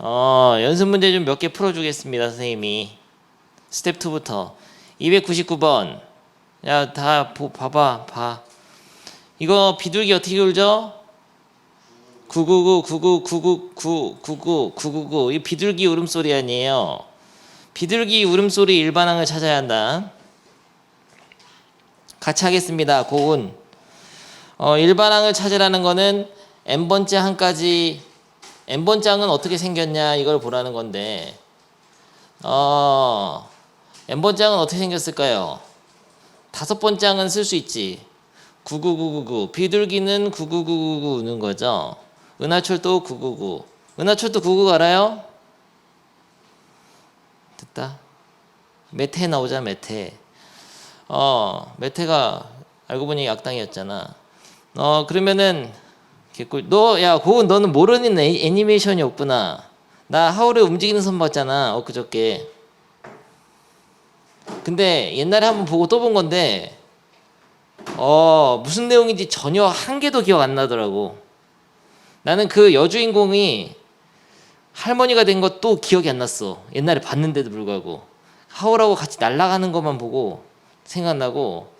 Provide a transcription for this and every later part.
연습 문제 좀 몇 개 풀어주겠습니다, 선생님이. 스텝 2부터 299번. 야, 다 봐봐, 봐. 이거 비둘기 어떻게 울죠? 999 이 비둘기 울음소리 아니에요. 비둘기 울음소리 일반항을 찾아야 한다. 같이 하겠습니다. 고운. 일반항을 찾으라는 거는 n번째 항까지, n번째 항은 어떻게 생겼냐 이걸 보라는 건데, n번째 항은 어떻게 생겼을까요? 5번째 항은 쓸 수 있지. 99999 비둘기는 99999 우는 거죠. 은하철도 999. 은하철도 999 알아요? 됐다. 메테 나오자, 메테. 메테가 알고 보니 악당이었잖아. 그러면은 개꿀. 야, 고은 너는 모르는 애니메이션이 없구나. 나 하울의 움직이는 선 봤잖아, 엊그저께. 근데 옛날에 한번 보고 또 본 건데, 무슨 내용인지 전혀 한 개도 기억 안 나더라고. 나는 그 여주인공이 할머니가 된 것도 기억이 안 났어. 옛날에 봤는데도 불구하고. 하울하고 같이 날아가는 것만 보고 생각나고,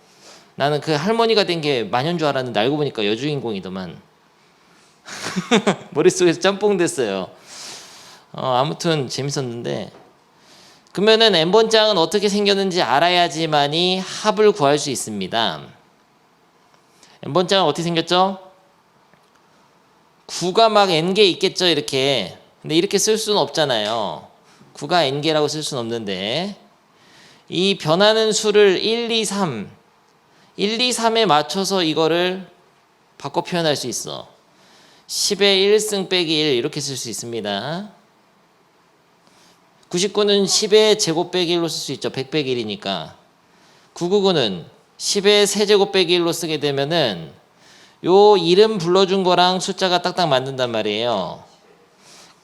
나는 그 할머니가 된 게 마녀인 줄 알았는데 알고 보니까 여주인공이더만. 머릿속에서 짬뽕 됐어요. 아무튼 재밌었는데, 그러면은 n번장은 어떻게 생겼는지 알아야지만이 합을 구할 수 있습니다. n번장은 어떻게 생겼죠? 9가 막 n개 있겠죠, 이렇게. 근데 이렇게 쓸 수는 없잖아요. 9가 n개라고 쓸 수는 없는데, 이 변하는 수를 1, 2, 3 1, 2, 3에 맞춰서 이거를 바꿔 표현할 수 있어. 10의 1승 빼기 1 이렇게 쓸 수 있습니다. 99는 10의 제곱 빼기 1로 쓸 수 있죠. 100 빼기 1이니까. 999는 10의 세제곱 빼기 1로 쓰게 되면은 요 이름 불러준 거랑 숫자가 딱딱 맞는단 말이에요.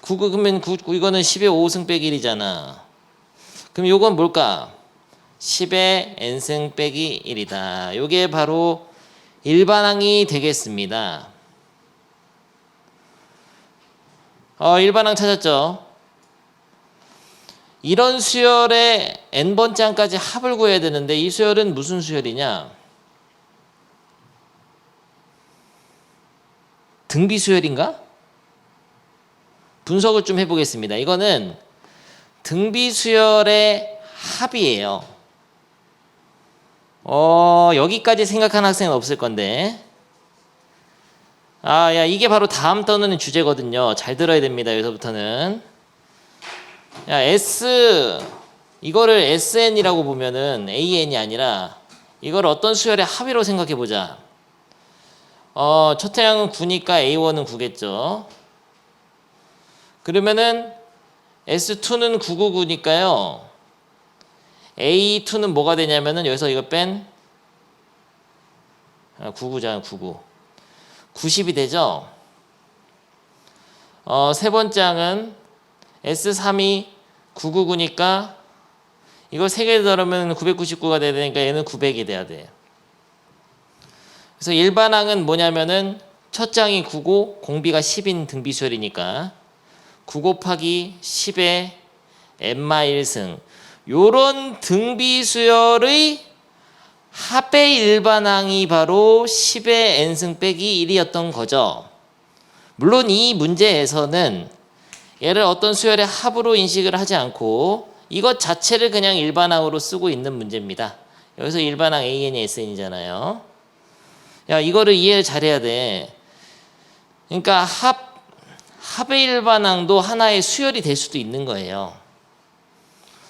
999면 이거는 10의 5승 빼기 1이잖아. 그럼 요건 뭘까? 10의 n승 빼기 1이다. 요게 바로 일반항이 되겠습니다. 일반항 찾았죠? 이런 수열의 n번째 항까지 합을 구해야 되는데, 이 수열은 무슨 수열이냐? 등비 수열인가? 분석을 좀 해보겠습니다. 이거는 등비 수열의 합이에요. 여기까지 생각하는 학생은 없을 건데, 야, 이게 바로 다음 떠오르는 주제거든요. 잘 들어야 됩니다. 여기서부터는. 야, 이거를 SN이라고 보면은 AN이 아니라 이걸 어떤 수열의 합의로 생각해 보자. 첫 태양은 9니까 A1은 9겠죠. 그러면은 S2는 999니까요. A2는 뭐가 되냐면은 여기서 이거 뺀 99잖아, 99. 90이 되죠. 세 번째 항은 S3이 999니까 이걸 3개 더하면 999가 돼야 되니까 얘는 900이 돼야 돼. 그래서 일반항은 뭐냐면은 첫 장이 9고 공비가 10인 등비수열이니까 9 곱하기 10의 n-1승, 요런 등비수열의 합의 일반항이 바로 10의 n승 빼기 1이었던 거죠. 물론 이 문제에서는 얘를 어떤 수열의 합으로 인식을 하지 않고 이것 자체를 그냥 일반항으로 쓰고 있는 문제입니다. 여기서 일반항 AN이 SN이잖아요. 야, 이거를 이해를 잘해야 돼. 그러니까 합의 일반항도 하나의 수열이 될 수도 있는 거예요.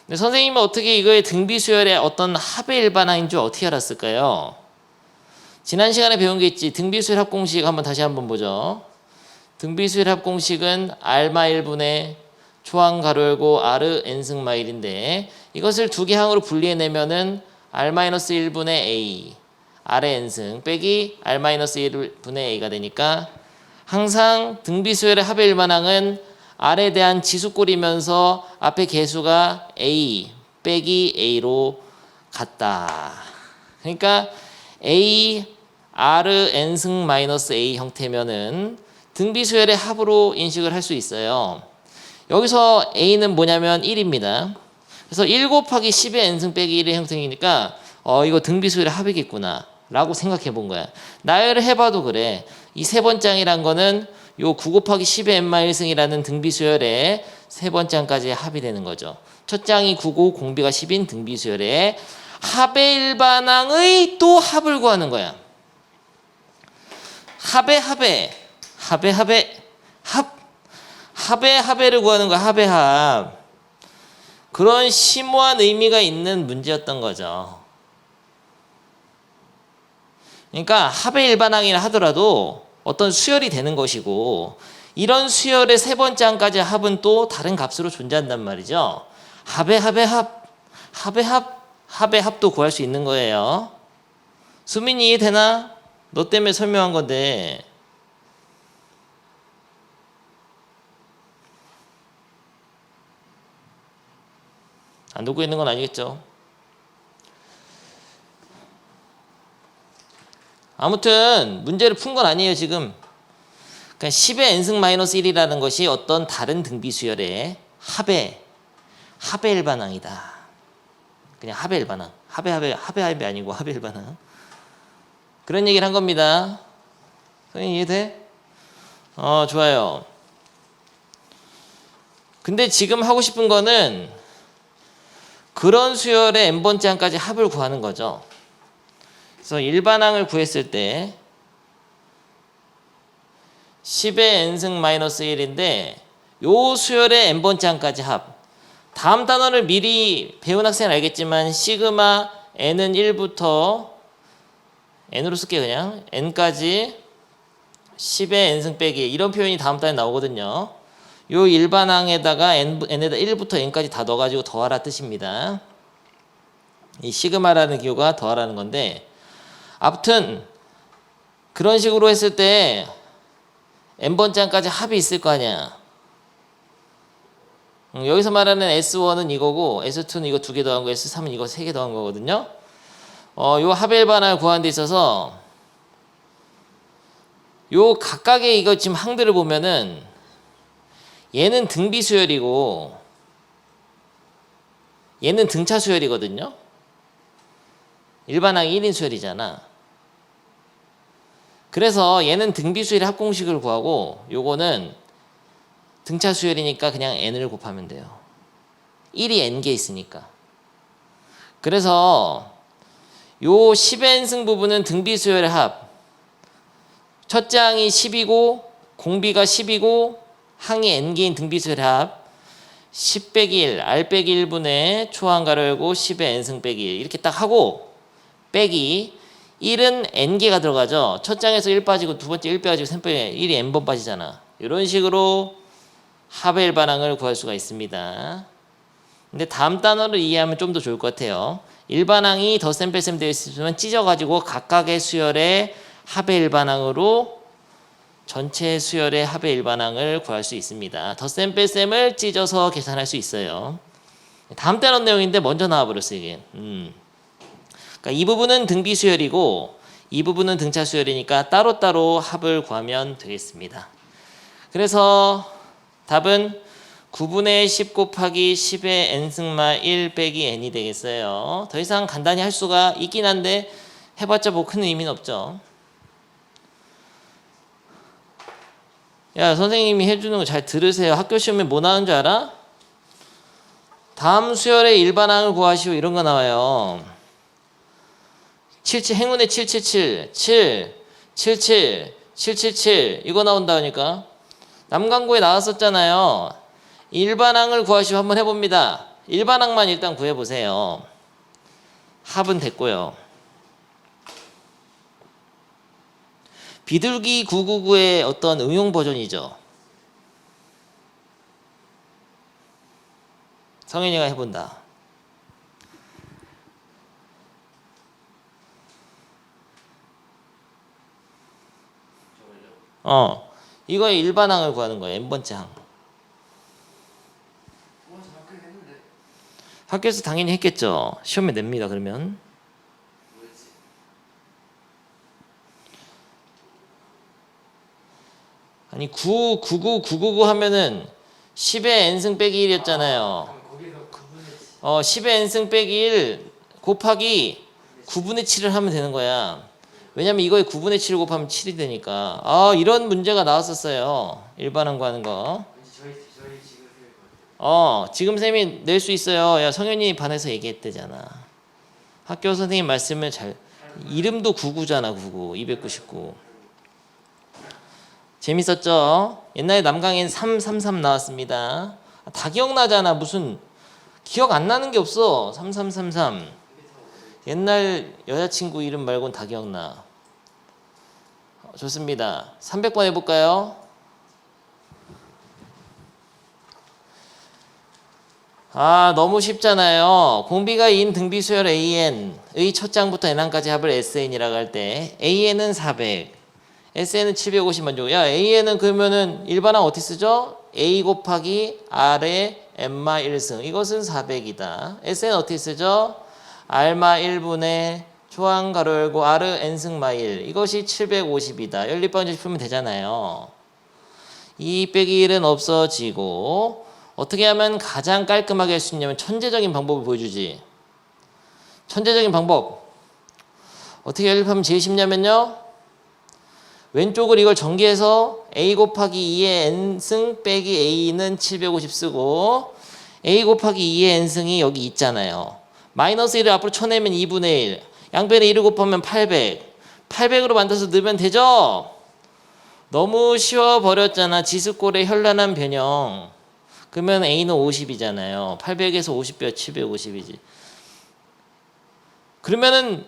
근데 선생님은 어떻게 이거의 등비 수열의 어떤 합의 일반항인 줄 어떻게 알았을까요? 지난 시간에 배운 게 있지. 등비 수열 합 공식 다시 한번 보죠. 등비 수열 합 공식은 R-1분의 초항 가로 열고 R n승 마일인데, 이것을 두 개 항으로 분리해내면은 R-1분의 A R의 n승 빼기 R-1분의 A가 되니까, 항상 등비 수열의 합의 일반항은 R에 대한 지수꼴이면서 앞에 개수가 A 빼기 A로 같다. 그러니까 A R n승 마이너스 A 형태면은 등비 수열의 합으로 인식을 할 수 있어요. 여기서 A는 뭐냐면 1입니다. 그래서 1 곱하기 10의 n승 빼기 1의 형태이니까 이거 등비수열의 합이겠구나 라고 생각해 본 거야. 나열을 해봐도 그래. 이 세 번째 항이란 거는 요 9 곱하기 10의 n-1승이라는 등비수열의 세 번째 항까지의 합이 되는 거죠. 첫 장이 9고 공비가 10인 등비수열의 합의 일반항의 또 합을 구하는 거야. 합의 합을 구하는 거야. 합의 합. 그런 심오한 의미가 있는 문제였던 거죠. 그러니까 합의 일반항이라 하더라도 어떤 수열이 되는 것이고, 이런 수열의 세 번째 항까지 합은 또 다른 값으로 존재한단 말이죠. 합의 합도 구할 수 있는 거예요. 수민이 이해되나? 너 때문에 설명한 건데. 안 듣고 있는 건 아니겠죠? 아무튼 문제를 푼 건 아니에요 지금. 그러니까 10의 n승 마이너스 1이라는 것이 어떤 다른 등비수열의 합의 일반항이다. 그냥 합의 일반항. 합의 아니고 합의 일반항. 그런 얘기를 한 겁니다. 선생님 이해돼? 좋아요. 근데 지금 하고 싶은 거는 그런 수열의 n번째 항까지 합을 구하는 거죠. 그래서 일반항을 구했을 때 10의 n승 마이너스 1인데 요 수열의 n번째 항까지 합. 다음 단어를 미리 배운 학생은 알겠지만 시그마 n은 1부터 n으로 쓸게요. 그냥 n까지 10의 n승 빼기 이런 표현이 다음 단에 나오거든요. 요 일반항에다가 n에다 1부터 n까지 다 넣어가지고 더하라 뜻입니다. 이 시그마라는 기호가 더하라는 건데, 아무튼 그런 식으로 했을 때 n번째 항까지 합이 있을 거 아니야. 여기서 말하는 S1은 이거고 S2는 이거 2개 더한 거, S3은 이거 3개 더한 거거든요. 요 합의 일반항을 구하는 데 있어서 요 각각의 이거 지금 항들을 보면은 얘는 등비 수열이고 얘는 등차 수열이거든요. 일반항이 1인 수열이잖아. 그래서 얘는 등비 수열의 합공식을 구하고 요거는 등차 수열이니까 그냥 n을 곱하면 돼요. 1이 n개 있으니까. 그래서 요 10n승 부분은 등비 수열의 합. 첫째 항이 10이고 공비가 10이고 항이 n개인 등비 수열의 합. 10 빼기 1, r 빼기 1분의 초항 가로 열고 10의 n승 빼기 1 이렇게 딱 하고 빼기 1은 n개가 들어가죠. 첫 장에서 1 빠지고 두 번째 1 빼가지고 3 빼기 1이 n번 빠지잖아. 이런 식으로 합의 일반항을 구할 수가 있습니다. 근데 다음 단어를 이해하면 좀 더 좋을 것 같아요. 일반항이 덧셈 뺄셈 되어 있으면 찢어가지고 각각의 수열의 합의 일반항으로 전체 수열의 합의 일반항을 구할 수 있습니다. 덧셈 뺄셈을 찢어서 계산할 수 있어요. 다음 단어 내용인데 먼저 나와버렸어요 이게. 그러니까 이 부분은 등비 수열이고 이 부분은 등차 수열이니까 따로따로 합을 구하면 되겠습니다. 그래서 답은 9분의 10 곱하기 10의 n승마 1 빼기 n이 되겠어요. 더 이상 간단히 할 수가 있긴 한데 해봤자 뭐 큰 의미는 없죠. 야, 선생님이 해주는 거 잘 들으세요. 학교 시험에 뭐 나오는 줄 알아? 다음 수열의 일반항을 구하시오 이런 거 나와요. 77 행운의 777 7 77 777 이거 나온다니까. 남강고에 나왔었잖아요. 일반항을 구하시오 한번 해봅니다. 일반항만 일단 구해보세요. 합은 됐고요. 비둘기 999의 어떤 응용 버전이죠. 성현이가 해본다. 이거의 일반항을 구하는 거예요. n번째 항. 학교에서 당연히 했겠죠. 시험에 냅니다. 그러면 아니 999 하면은 10의 n승 빼기 1이었잖아요. 10의 n승 빼기 1 곱하기 9분의 7을 하면 되는 거야. 왜냐면 이거에 9분의 7을 곱하면 7이 되니까. 이런 문제가 나왔었어요. 일반항 구하는 거. 지금 쌤이 낼 수 있어요. 야, 성현이 반에서 얘기했대잖아. 학교 선생님 말씀을 이름도 99잖아. 99, 299. 재밌었죠? 옛날에 남강엔 333 나왔습니다. 다 기억나잖아. 무슨 기억 안 나는 게 없어. 3333. 옛날 여자친구 이름 말고는 다 기억나. 좋습니다. 300번 해볼까요? 너무 쉽잖아요. 공비가 인 등비 수열 AN의 첫 장부터 n항까지 합을 SN이라고 할 때 AN은 400, SN은 750 만족. 야, AN은 그러면은 일반항 어떻게 쓰죠? A 곱하기 R의 N마 1승. 이것은 400이다. SN은 어떻게 쓰죠? R마 1분의 초항 가로 열고 R N승마 1. 이것이 750이다. 연립방정식 풀면 되잖아요. 2 빼기 1은 없어지고 어떻게 하면 가장 깔끔하게 할 수 있냐면 천재적인 방법을 보여주지. 천재적인 방법. 어떻게 연립하면 제일 쉽냐면요. 왼쪽을 이걸 전개해서 A 곱하기 2의 N승 빼기 A는 750 쓰고 A 곱하기 2의 N승이 여기 있잖아요. 마이너스 1을 앞으로 쳐내면 2분의 1. 양변에 1을 곱하면 800. 800으로 만들어서 넣으면 되죠? 너무 쉬워버렸잖아. 지수꼴의 현란한 변형. 그러면 A는 50이잖아요. 800에서 50 빼 750이지. 그러면은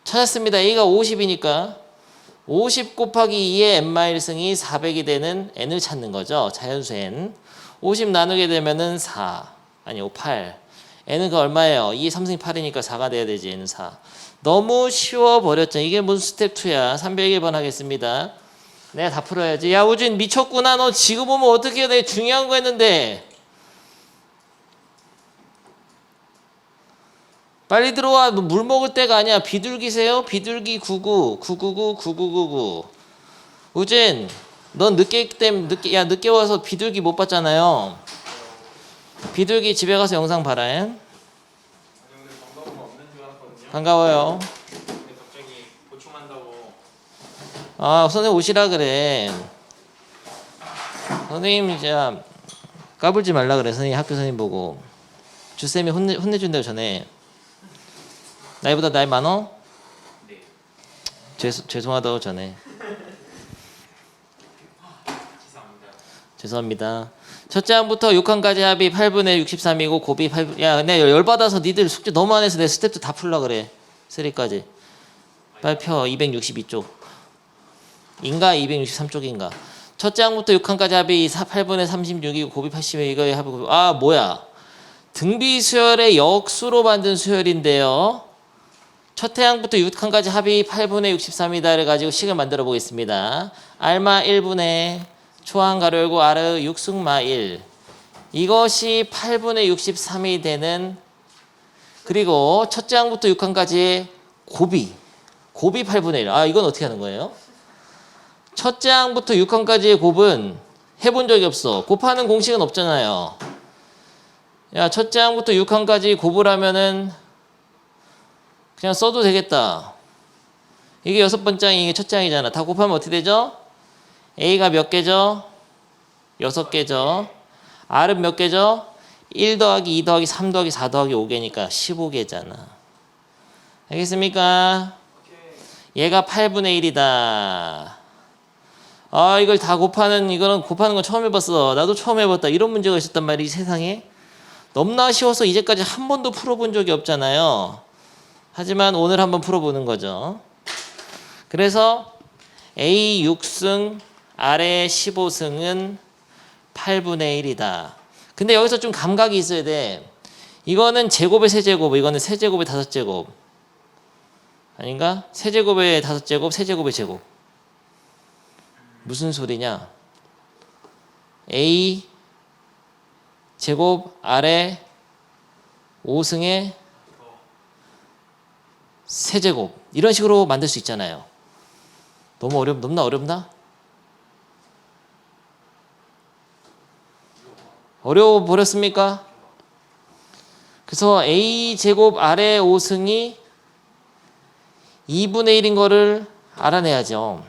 찾았습니다. A가 50이니까 50 곱하기 2의 n-1승이 400이 되는 n을 찾는 거죠. 자연수 n. 50 나누게 되면은 4. 아니요, 8. n은 그 얼마예요? 2의 3승이 8이니까 4가 돼야 되지. n은 4. 너무 쉬워버렸죠. 이게 무슨 스텝 2야. 301번 하겠습니다. 내가 다 풀어야지. 야, 우진 미쳤구나. 너 지금 오면 어떻게 해? 내가 중요한 거 했는데. 빨리 들어와. 물 먹을 때가 아니야. 비둘기세요? 비둘기 99, 999, 9999. 우진, 넌 늦게 와서 비둘기 못 봤잖아요. 비둘기 집에 가서 영상 봐라. 반가워요. 갑자기 보충한다고. 선생님 오시라 그래. 선생님 이제 까불지 말라 그래. 선생님 학교 선생님 보고. 주쌤이 혼내준다고 전에. 나이보다 나이 많어? 네. 죄송하다고 전에. 죄송합니다. 첫째 항부터 6항까지 합이 8분의 63이고 곱이 8분. 야, 내가 열받아서 니들 숙제 너무 안 해서 내 스텝도 다 풀라 그래. 3까지. 빨리 펴. 262쪽. 인가 263쪽인가. 첫째 항부터 6항까지 합이 8분의 36이고 곱이 80에 이거의 합이 뭐야. 등비 수열의 역수로 만든 수열인데요. 첫 항부터 6항까지 합이 8분의 63이다를 가지고 식을 만들어 보겠습니다. R마 1분의 초항 가로 열고 R 6승마 1. 이것이 8분의 63이 되는, 그리고 첫째 항부터 6항까지의 곱이 8분의 1. 이건 어떻게 하는 거예요? 첫째 항부터 6항까지의 곱은 해본 적이 없어. 곱하는 공식은 없잖아요. 야, 첫째 항부터 6항까지 곱을 하면은 그냥 써도 되겠다. 이게 6번째 항이 이게 첫째 항이잖아. 다 곱하면 어떻게 되죠? A가 몇 개죠? 6개죠. R은 몇 개죠? 1 더하기 2 더하기 3 더하기 4 더하기 5개니까 15개잖아. 알겠습니까? 얘가 8분의 1이다. 이걸 다 이거는 곱하는 건 처음 해봤어. 나도 처음 해봤다. 이런 문제가 있었단 말이지, 세상에. 너무나 쉬워서 이제까지 한 번도 풀어본 적이 없잖아요. 하지만 오늘 한번 풀어보는 거죠. 그래서 A 6승, R의 15승은 8분의 1이다. 근데 여기서 좀 감각이 있어야 돼. 이거는 제곱의 세제곱, 이거는 세제곱의 5제곱. 아닌가? 세제곱의 5제곱, 세제곱의 제곱. 무슨 소리냐? A 제곱 R의 5승의 세제곱. 이런 식으로 만들 수 있잖아요. 너무나 어렵나? 어려워 버렸습니까? 그래서 a제곱 아래 5승이 2분의 1인 거를 알아내야죠.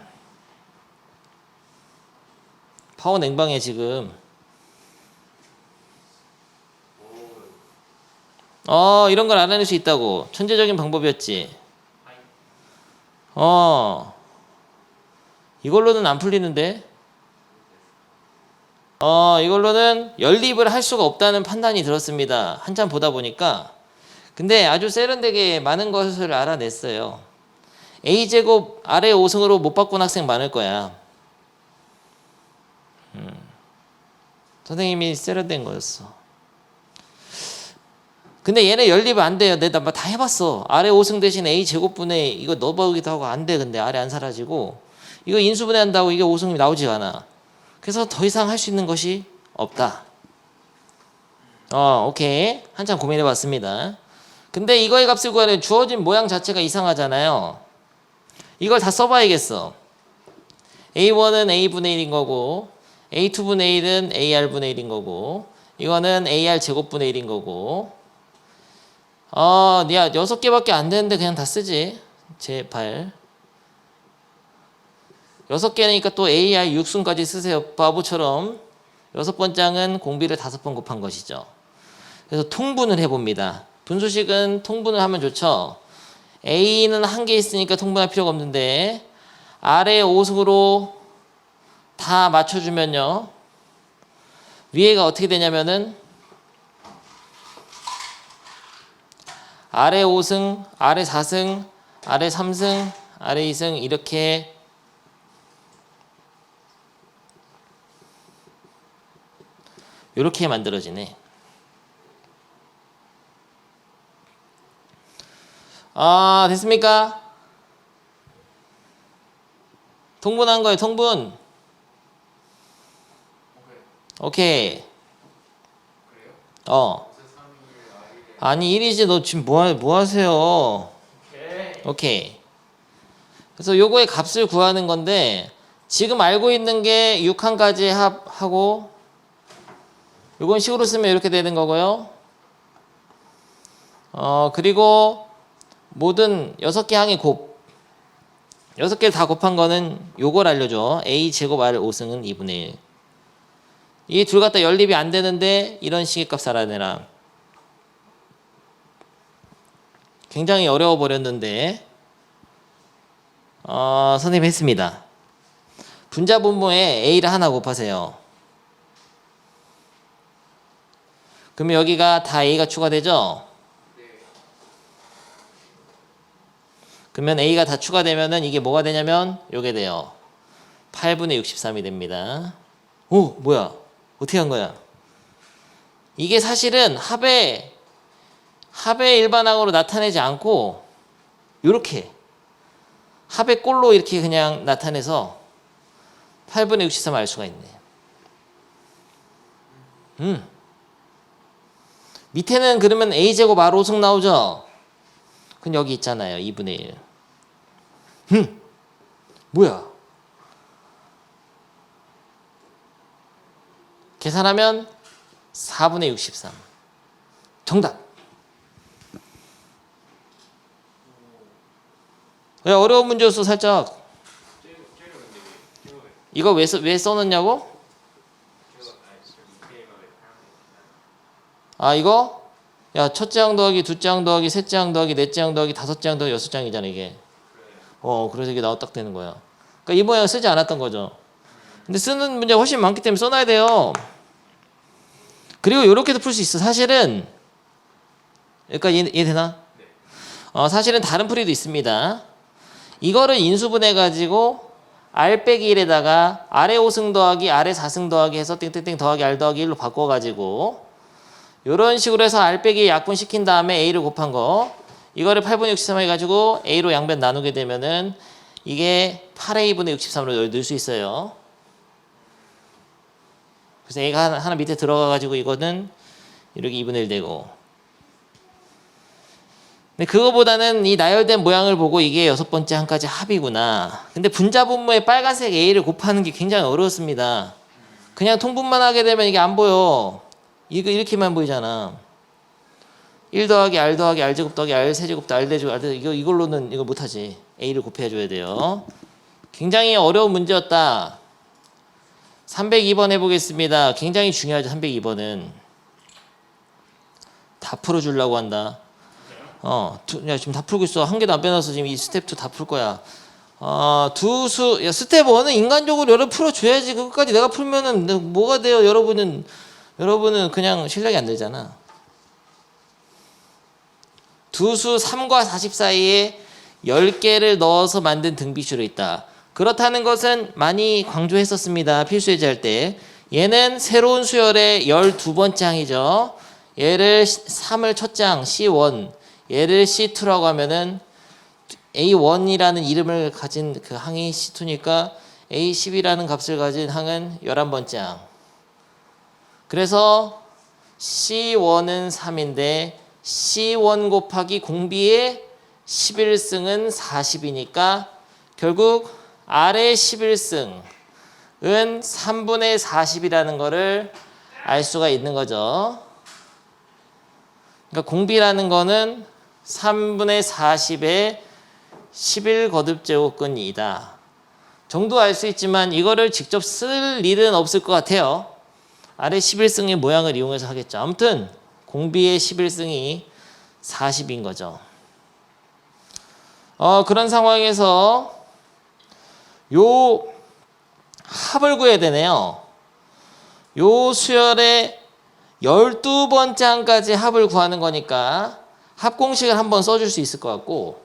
파워 냉방해 지금. 이런 걸 알아낼 수 있다고. 천재적인 방법이었지. 이걸로는 안 풀리는데. 이걸로는 연립을 할 수가 없다는 판단이 들었습니다. 한참 보다 보니까. 근데 아주 세련되게 많은 것을 알아냈어요. a제곱 아래 5승으로 못 바꾼 학생 많을 거야. 선생님이 세련된 거였어. 근데 얘네 연립 안 돼요. 내가 다 해봤어. 아래 5승 대신 a제곱분의 이거 넣어보기도 하고 안 돼. 근데 아래 안 사라지고 이거 인수분해 한다고 이게 5승이 나오지 않아. 그래서 더 이상 할 수 있는 것이 없다. 오케이. 한참 고민해 봤습니다. 근데 이거의 값을 구하는 주어진 모양 자체가 이상하잖아요. 이걸 다 써봐야겠어. A1은 A분의 1인 거고 A2분의 1은 AR분의 1인 거고 이거는 AR 제곱분의 1인 거고 야 6개밖에 안 되는데 그냥 다 쓰지. 제발 6개니까 또 AR 6승까지 쓰세요. 바보처럼 6번장은 공비를 5번 곱한 것이죠. 그래서 통분을 해봅니다. 분수식은 통분을 하면 좋죠. A는 한 개 있으니까 통분할 필요가 없는데 아래 5승으로 다 맞춰주면요. 위에가 어떻게 되냐면은 아래 5승, 아래 4승, 아래 3승, 아래 2승 이렇게 만들어지네. 됐습니까? 통분한 거예요. 통분. 오케이. 아니 1이지. 너 지금 뭐 하세요? 오케이. 그래서 요거의 값을 구하는 건데 지금 알고 있는 게 6항까지 합하고 요건 식으로 쓰면 이렇게 되는 거고요. 그리고 모든 6개 항의 곱 6개를 다 곱한 거는 요걸 알려줘. a제곱 r 5승은 2분의 1. 이 둘 갖다 연립이 안 되는데 이런 식의 값 알아내라. 굉장히 어려워 버렸는데 선생님 했습니다. 분자분모에 a를 하나 곱하세요. 그러면 여기가 다 a가 추가되죠? 그러면 a가 다 추가되면은 이게 뭐가 되냐면 요게 돼요. 8분의 63이 됩니다. 오, 뭐야? 어떻게 한 거야? 이게 사실은 합의 일반항으로 나타내지 않고 요렇게 합의 꼴로 이렇게 그냥 나타내서 8분의 63 알 수가 있네. 밑에는 그러면 a제곱 r 5승 나오죠? 그럼 여기 있잖아요. 2분의 1. 뭐야? 계산하면 4분의 63. 정답. 왜 어려운 문제였어 살짝. 이거 왜 써놓냐고? 이거? 야, 첫째 항 더하기 둘째 항 더하기 셋째 항 더하기 넷째 항 더하기 다섯째 항 더하기 여섯째 항이잖아 이게. 그래서 이게 딱 되는 거야. 그러니까 이 모양 쓰지 않았던 거죠. 근데 쓰는 문제가 훨씬 많기 때문에 써놔야 돼요. 그리고 이렇게도 풀 수 있어. 사실은 여기까지 이해되나? 사실은 다른 풀이도 있습니다. 이거를 인수분해 가지고 r 빼기 1에다가 아래 5승 더하기 아래 4승 더하기 해서 땡땡땡 더하기 r 더하기 1로 바꿔가지고 이런 식으로 해서 r 빼기 약분시킨 다음에 a를 곱한 거 이거를 8분의 63 해가지고 a로 양변 나누게 되면은 이게 8a분의 63으로 넣을 수 있어요. 그래서 a가 하나 밑에 들어가가지고 이거는 이렇게 2분의 1 되고. 근데 그거보다는 이 나열된 모양을 보고 이게 6번째 항까지 합이구나. 근데 분자분모에 빨간색 a를 곱하는 게 굉장히 어렵습니다. 그냥 통분만 하게 되면 이게 안 보여. 이거 이렇게만 보이잖아. 1 더하기 R 더하기 R제곱 더하기 R 세제곱 더 R 대제곱 R 대제곱 이걸로는 이거 못하지. A를 곱해줘야 돼요. 굉장히 어려운 문제였다. 302번 해보겠습니다. 굉장히 중요하죠. 302번은 다 풀어주려고 한다. 야, 지금 다 풀고 있어. 한 개도 안 빼놨어. 지금 이 스텝 2 다 풀 거야. 야, 스텝 1은 인간적으로 여러분 풀어줘야지. 그것까지 내가 풀면은 뭐가 돼요? 여러분은 그냥 실력이 안 되잖아. 두수 3과 40 사이에 10개를 넣어서 만든 등비수로 있다. 그렇다는 것은 많이 강조했었습니다. 필수예제 할 때. 얘는 새로운 수열의 12번째 항이죠. 얘를 3을 첫째 항 C1, 얘를 C2라고 하면은 A1이라는 이름을 가진 그 항이 C2니까 A10이라는 값을 가진 항은 11번째 항. 그래서 C1은 3인데 C1 곱하기 공비의 11승은 40이니까 결국 R의 11승은 3분의 40이라는 거를 알 수가 있는 거죠. 그러니까 공비라는 거는 3분의 40의 11거듭제곱근이다. 정도 알 수 있지만 이거를 직접 쓸 일은 없을 것 같아요. R의 11승의 모양을 이용해서 하겠죠. 아무튼 공비의 11승이 40인 거죠. 그런 상황에서 요 합을 구해야 되네요. 요 수열의 12번째 항까지 합을 구하는 거니까 합 공식을 한번 써줄 수 있을 것 같고,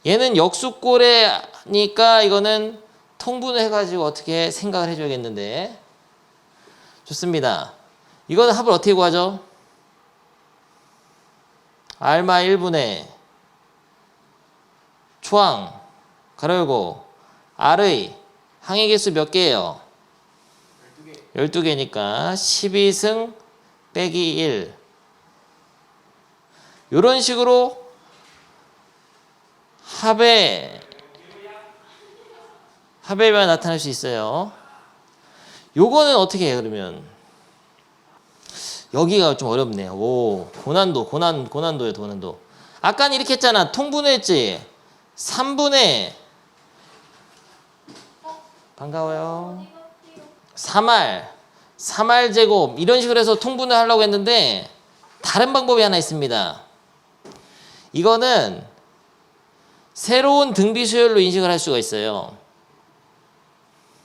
얘는 역수꼴이니까 이거는 통분을 해가지고 어떻게 생각을 해줘야겠는데, 좋습니다. 이거는 합을 어떻게 구하죠? R마 1분의 초항 가로 열고 R의 항의 개수 몇 개예요? 12개니까 12승 빼기 1. 이런 식으로 합의만 나타날 수 있어요. 요거는 어떻게 해요, 그러면? 여기가 좀 어렵네요. 고난도예요, 고난도. 아까는 이렇게 했잖아. 통분했지? 3분의 반가워요. 3R 제곱 이런 식으로 해서 통분을 하려고 했는데 다른 방법이 하나 있습니다. 이거는 새로운 등비수열로 인식을 할 수가 있어요.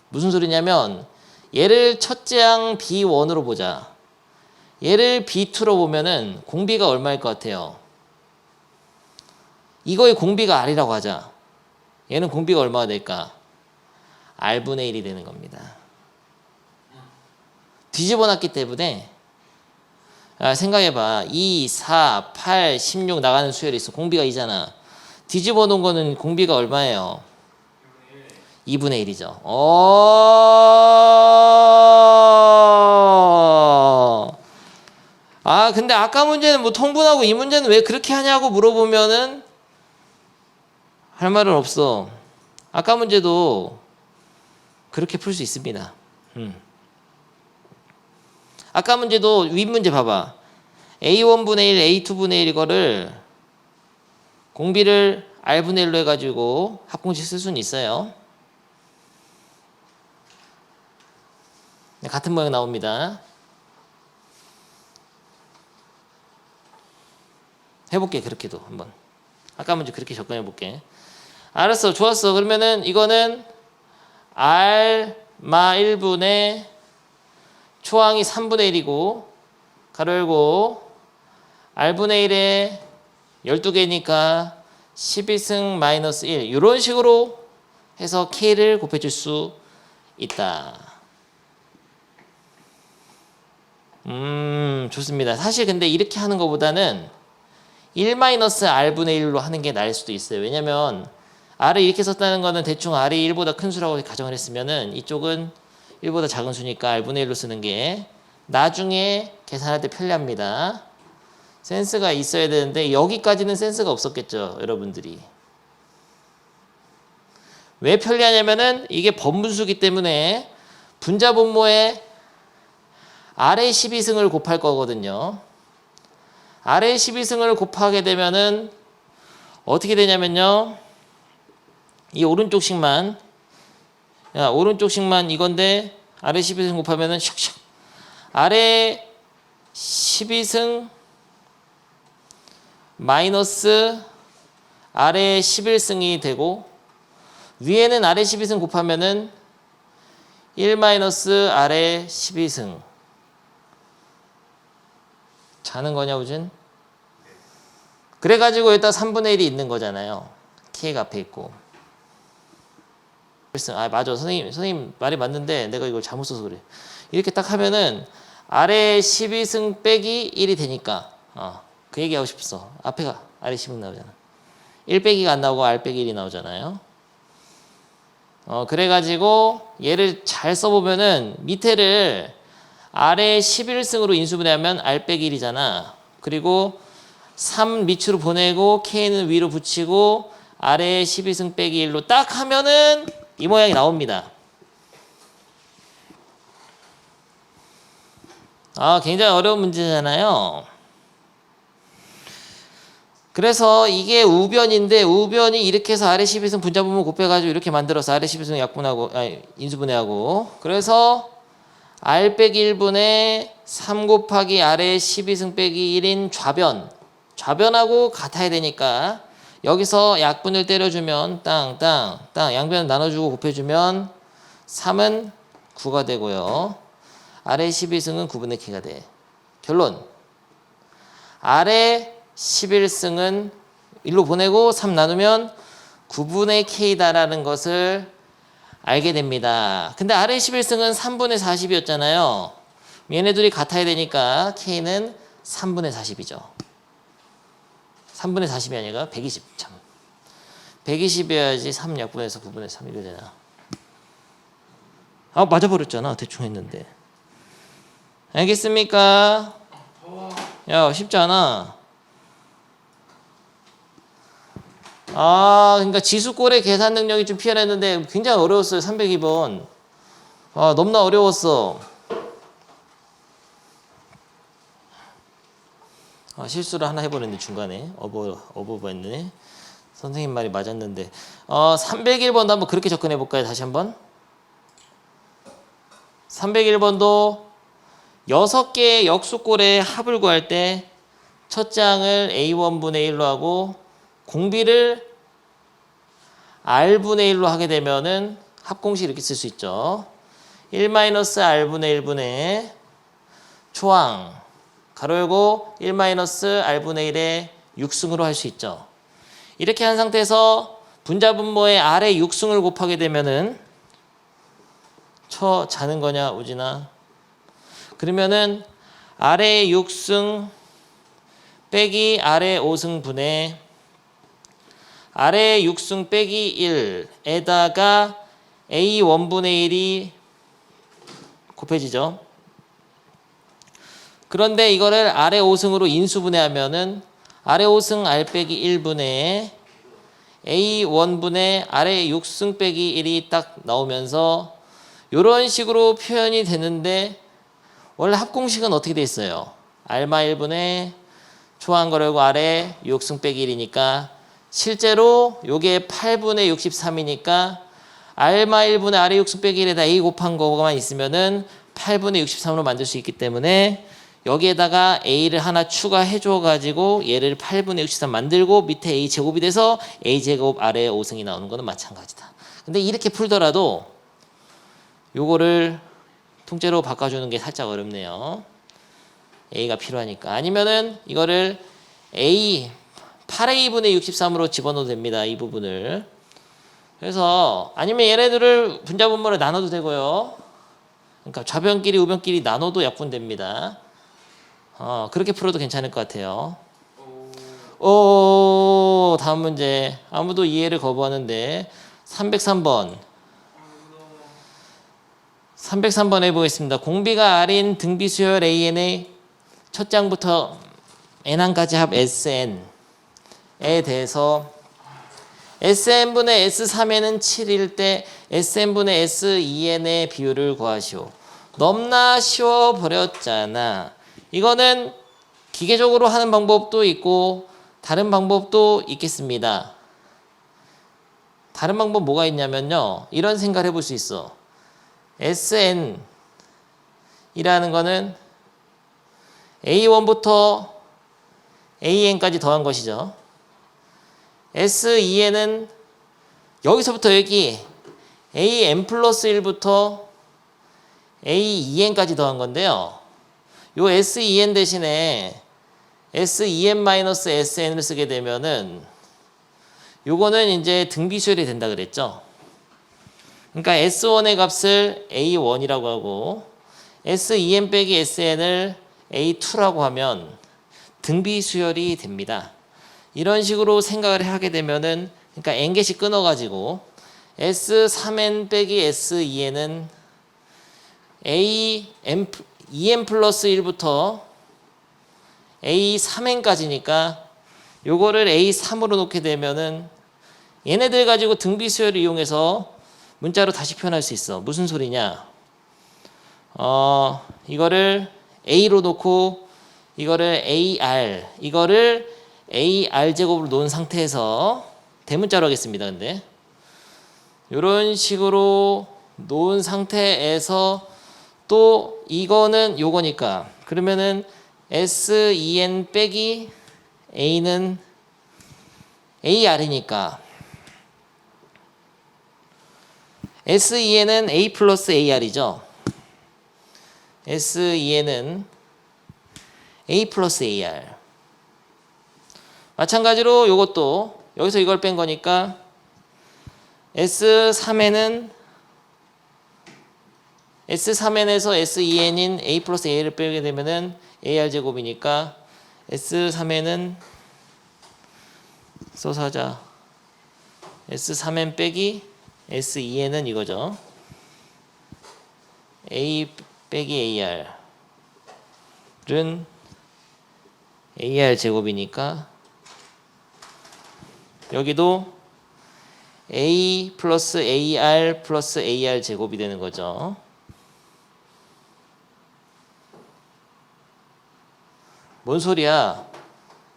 무슨 소리냐면 얘를 첫째 항 B1으로 보자. 얘를 B2로 보면은 공비가 얼마일 것 같아요? 이거의 공비가 R이라고 하자. 얘는 공비가 얼마가 될까? R분의 1이 되는 겁니다. 뒤집어 놨기 때문에 생각해봐. 2, 4, 8, 16 나가는 수열이 있어. 공비가 2잖아. 뒤집어 놓은 거는 공비가 얼마예요? 2분의 1이죠. 근데 아까 문제는 뭐 통분하고 이 문제는 왜 그렇게 하냐고 물어보면은 할 말은 없어. 아까 문제도 그렇게 풀 수 있습니다. 아까 문제도 윗문제 봐봐. A1분의 1, A2분의 1 이거를 공비를 R분의 1로 해가지고 합공식 쓸 수는 있어요. 같은 모양 나옵니다. 해볼게. 그렇게도 한번. 아까 문제 그렇게 접근해볼게. 알았어. 좋았어. 그러면은 이거는 R마 1분의 초항이 3분의 1이고 가로 열고 R분의 1에 12개니까 12승 마이너스 1 이런 식으로 해서 K를 곱해줄 수 있다. 좋습니다. 사실 근데 이렇게 하는 것보다는 1-R분의 1로 하는 게 나을 수도 있어요. 왜냐면 R을 이렇게 썼다는 거는 대충 R이 1보다 큰 수라고 가정을 했으면은 이쪽은 1보다 작은 수니까 R분의 1로 쓰는 게 나중에 계산할 때 편리합니다. 센스가 있어야 되는데 여기까지는 센스가 없었겠죠, 여러분들이. 왜 편리하냐면은 이게 번분수기 때문에 분자분모에 아래 12승을 곱할 거거든요. 아래 12승을 곱하게 되면은 어떻게 되냐면요. 이 오른쪽씩만 이건데 아래 12승 곱하면은 샥샥 아래 12승 마이너스 아래 11승이 되고 위에는 아래 12승 곱하면은 1 마이너스 아래 12승 자는 거냐 우진? 그래가지고 여기다 3분의 1이 있는 거잖아요. K가 앞에 있고. 아 맞아 선생님 말이 맞는데 내가 이걸 잘못 써서 그래. 이렇게 딱 하면은 아래 12승 빼기 1이 되니까 그 얘기하고 싶었어. 앞에가 아래 12승 나오잖아. 1 빼기가 안 나오고 R 빼기 1이 나오잖아요. 그래가지고 얘를 잘 써보면은 밑에를 아래 11승으로 인수분해하면 R 빼기 1이잖아. 그리고 3 밑으로 보내고 K는 위로 붙이고 아래 12승 빼기 1로 딱 하면은 이 모양이 나옵니다. 굉장히 어려운 문제잖아요. 그래서 이게 우변인데 우변이 이렇게 해서 아래 12승 분자분모 곱해가지고 이렇게 만들어서 아래 12승 약분하고 인수분해하고 그래서 R 빼기 1분의 3 곱하기 아래 12승 빼기 1인 좌변하고 같아야 되니까 여기서 약분을 때려주면 땅 양변 나눠주고 곱해주면 3은 9가 되고요. 아래 12승은 9분의 K가 돼. 결론 아래 11승은 1로 보내고 3 나누면 9분의 K다라는 것을 알게 됩니다. 근데 아래 11승은 3분의 40이었잖아요. 얘네 둘이 같아야 되니까 K는 3분의 40이죠. 3분의 40이 아니라 120 참. 120이어야지 3 약분해서 9분의 3 이거 되나. 맞아버렸잖아. 대충 했는데. 알겠습니까? 야 쉽지 않아. 그러니까 지수꼴의 계산 능력이 좀 피어났는데 굉장히 어려웠어요. 302번. 너무나 어려웠어. 실수를 하나 해버렸네 중간에. 어버버했네. 선생님 말이 맞았는데. 301번도 한번 그렇게 접근해 볼까요? 다시 한번. 301번도 6개의 역수꼴의 합을 구할 때 첫 장을 A1분의 1로 하고 공비를 R분의 1로 하게 되면은 합공식 이렇게 쓸 수 있죠. 1-R분의 1분의 초항 가로 열고 1-R분의 1의 6승으로 할 수 있죠. 이렇게 한 상태에서 분자분모의 R의 6승을 곱하게 되면은 자는 거냐 우진아? 그러면은 R의 6승 빼기 R의 5승 분의 R의 6승 빼기 1에다가 A1분의 1이 곱해지죠. 그런데 이거를 R의 5승으로 인수분해하면은 R의 5승 R 빼기 1분의 A1분의 R의 6승 빼기 1이 딱 나오면서 이런 식으로 표현이 되는데 원래 합공식은 어떻게 돼 있어요? R마 1분의 초항 거르고 R의 6승 빼기 1이니까 실제로 요게 8분의 63이니까 R마 1분의 R의 6승 빼기 1에다 A 곱한 거만 있으면은 8분의 63으로 만들 수 있기 때문에 여기에다가 A를 하나 추가해 줘 가지고 얘를 8분의 63 만들고 밑에 A 제곱이 돼서 A 제곱 R의 5승이 나오는 거는 마찬가지다. 근데 이렇게 풀더라도 요거를 통째로 바꿔주는 게 살짝 어렵네요. A가 필요하니까. 아니면은 이거를 A 8A분의 63으로 집어넣어도 됩니다. 이 부분을. 그래서 아니면 얘네들을 분자분모를 나눠도 되고요. 그러니까 좌변끼리 우변끼리 나눠도 약분됩니다. 그렇게 풀어도 괜찮을 것 같아요. 다음 문제. 아무도 이해를 거부하는데 303번. 303번 해보겠습니다. 공비가 R인 등비 수열 AN의 첫 장부터 N항까지 합 SN에 대해서 SN분의 S3N은 7일 때 SN분의 S2N의 비율을 구하시오. 넘나 쉬워 버렸잖아. 이거는 기계적으로 하는 방법도 있고 다른 방법도 있겠습니다. 다른 방법 뭐가 있냐면요. 이런 생각을 해볼 수 있어. SN 이라는 거는 A1부터 AN까지 더한 것이죠. SEN은 여기서부터 여기 AN 플러스 1부터 AEN까지 더한 건데요. 요 SEN 대신에 SEN-SN을 쓰게 되면은 요거는 이제 등비수열이 된다 그랬죠. 그러니까 S1의 값을 A1이라고 하고 SEN 빼기 SN을 A2라고 하면 등비수열이 됩니다. 이런 식으로 생각을 하게 되면은 그러니까 n개씩 끊어가지고 S3n 빼기 SEN은 EN 플러스 1부터 A3n까지니까 요거를 A3으로 놓게 되면은 얘네들 가지고 등비수열을 이용해서 문자로 다시 표현할 수 있어. 무슨 소리냐? 이거를 A로 놓고 이거를 AR, 이거를 AR 제곱으로 놓은 상태에서 대문자로 하겠습니다. 근데 이런 식으로 놓은 상태에서 또 이거는 요거니까 그러면은 SEN 빼기 A는 AR이니까 SEN은 A 플러스 AR이죠. SEN은 A 플러스 AR. 마찬가지로 요것도 여기서 이걸 뺀 거니까 S3n에서 SEN인 A 플러스 AR을 빼게 되면은 AR 제곱이니까 S3n은 써서 하자. S3n 빼기 SEN은 이거죠. A 빼기 AR은 AR 제곱이니까 여기도 A 플러스 AR 플러스 AR 제곱이 되는 거죠. 뭔 소리야?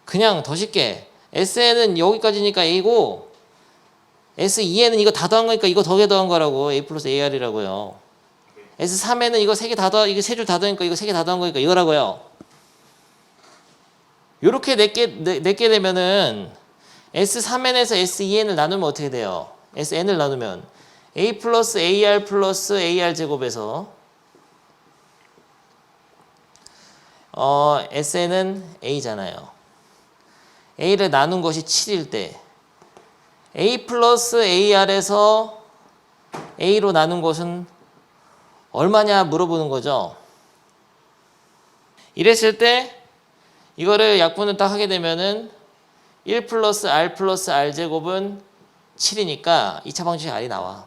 그냥 더 쉽게 SN은 여기까지니까 A고 SEN은 이거 다 더한 거니까 이거 더 더한 거라고. A 플러스 AR이라고요. S3에는 이거 세 개 다 더한, 이거 세 줄 다 더하니까 이거 세 개 다 더한 거니까 이거라고요. 요렇게 냈게 되면은 S3n에서 SEN을 나누면 어떻게 돼요? SN을 나누면 A 플러스 AR 플러스 AR 제곱에서 SN은 A잖아요. A를 나눈 것이 7일 때 A 플러스 AR에서 A로 나눈 것은 얼마냐 물어보는 거죠. 이랬을 때 이거를 약분을 딱 하게 되면은 1 플러스 R 플러스 R 제곱은 7이니까 2차 방정식 R이 나와.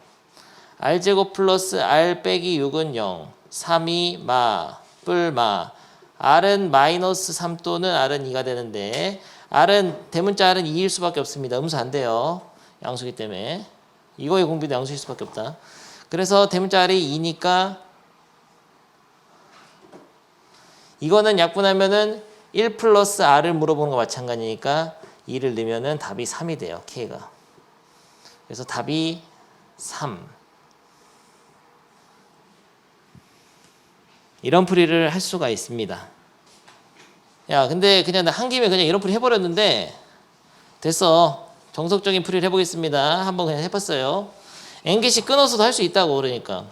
R 제곱 플러스 R 빼기 6은 0. 3이 마, 뿔마. R은 마이너스 3 또는 R은 2가 되는데 R은 대문자 R은 2일 수밖에 없습니다. 음수 안 돼요. 양수기 때문에. 이거의 공비도 양수일 수밖에 없다. 그래서 대문자 R이 2니까 이거는 약분하면은 1 플러스 R을 물어보는 거 마찬가지니까 2를 넣으면은 답이 3이 돼요. K가. 그래서 답이 3. 이런 풀이를 할 수가 있습니다. 야, 근데 그냥 나 한 김에 그냥 이런 풀이 해버렸는데 됐어. 정석적인 풀이를 해보겠습니다. 한번 그냥 해봤어요. n개씩 끊어서도 할 수 있다고 그러니까.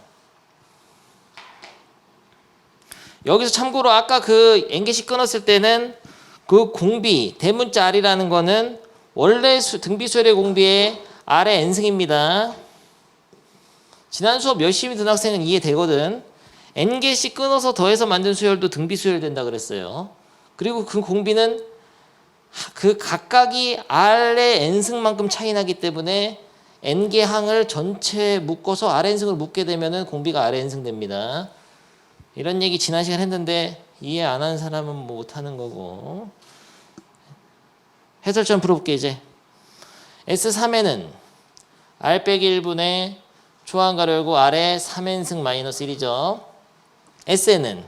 여기서 참고로 아까 그 n개씩 끊었을 때는 그 공비, 대문자 R이라는 거는 원래 등비수열의 공비의 R의 n승입니다. 지난 수업 열심히 든 학생은 이해되거든. n개씩 끊어서 더해서 만든 수열도 등비수열 된다 그랬어요. 그리고 그 공비는 그 각각이 R의 n승만큼 차이 나기 때문에 n개 항을 전체 묶어서 R n승을 묶게 되면은 공비가 R n승 됩니다. 이런 얘기 지난 시간 했는데 이해 안 하는 사람은 뭐 못하는 거고. 해설점 풀어볼게 이제. S3에는 R 빼기 1분의 초항 가로 열고 R의 3n승 마이너스 1이죠. SN은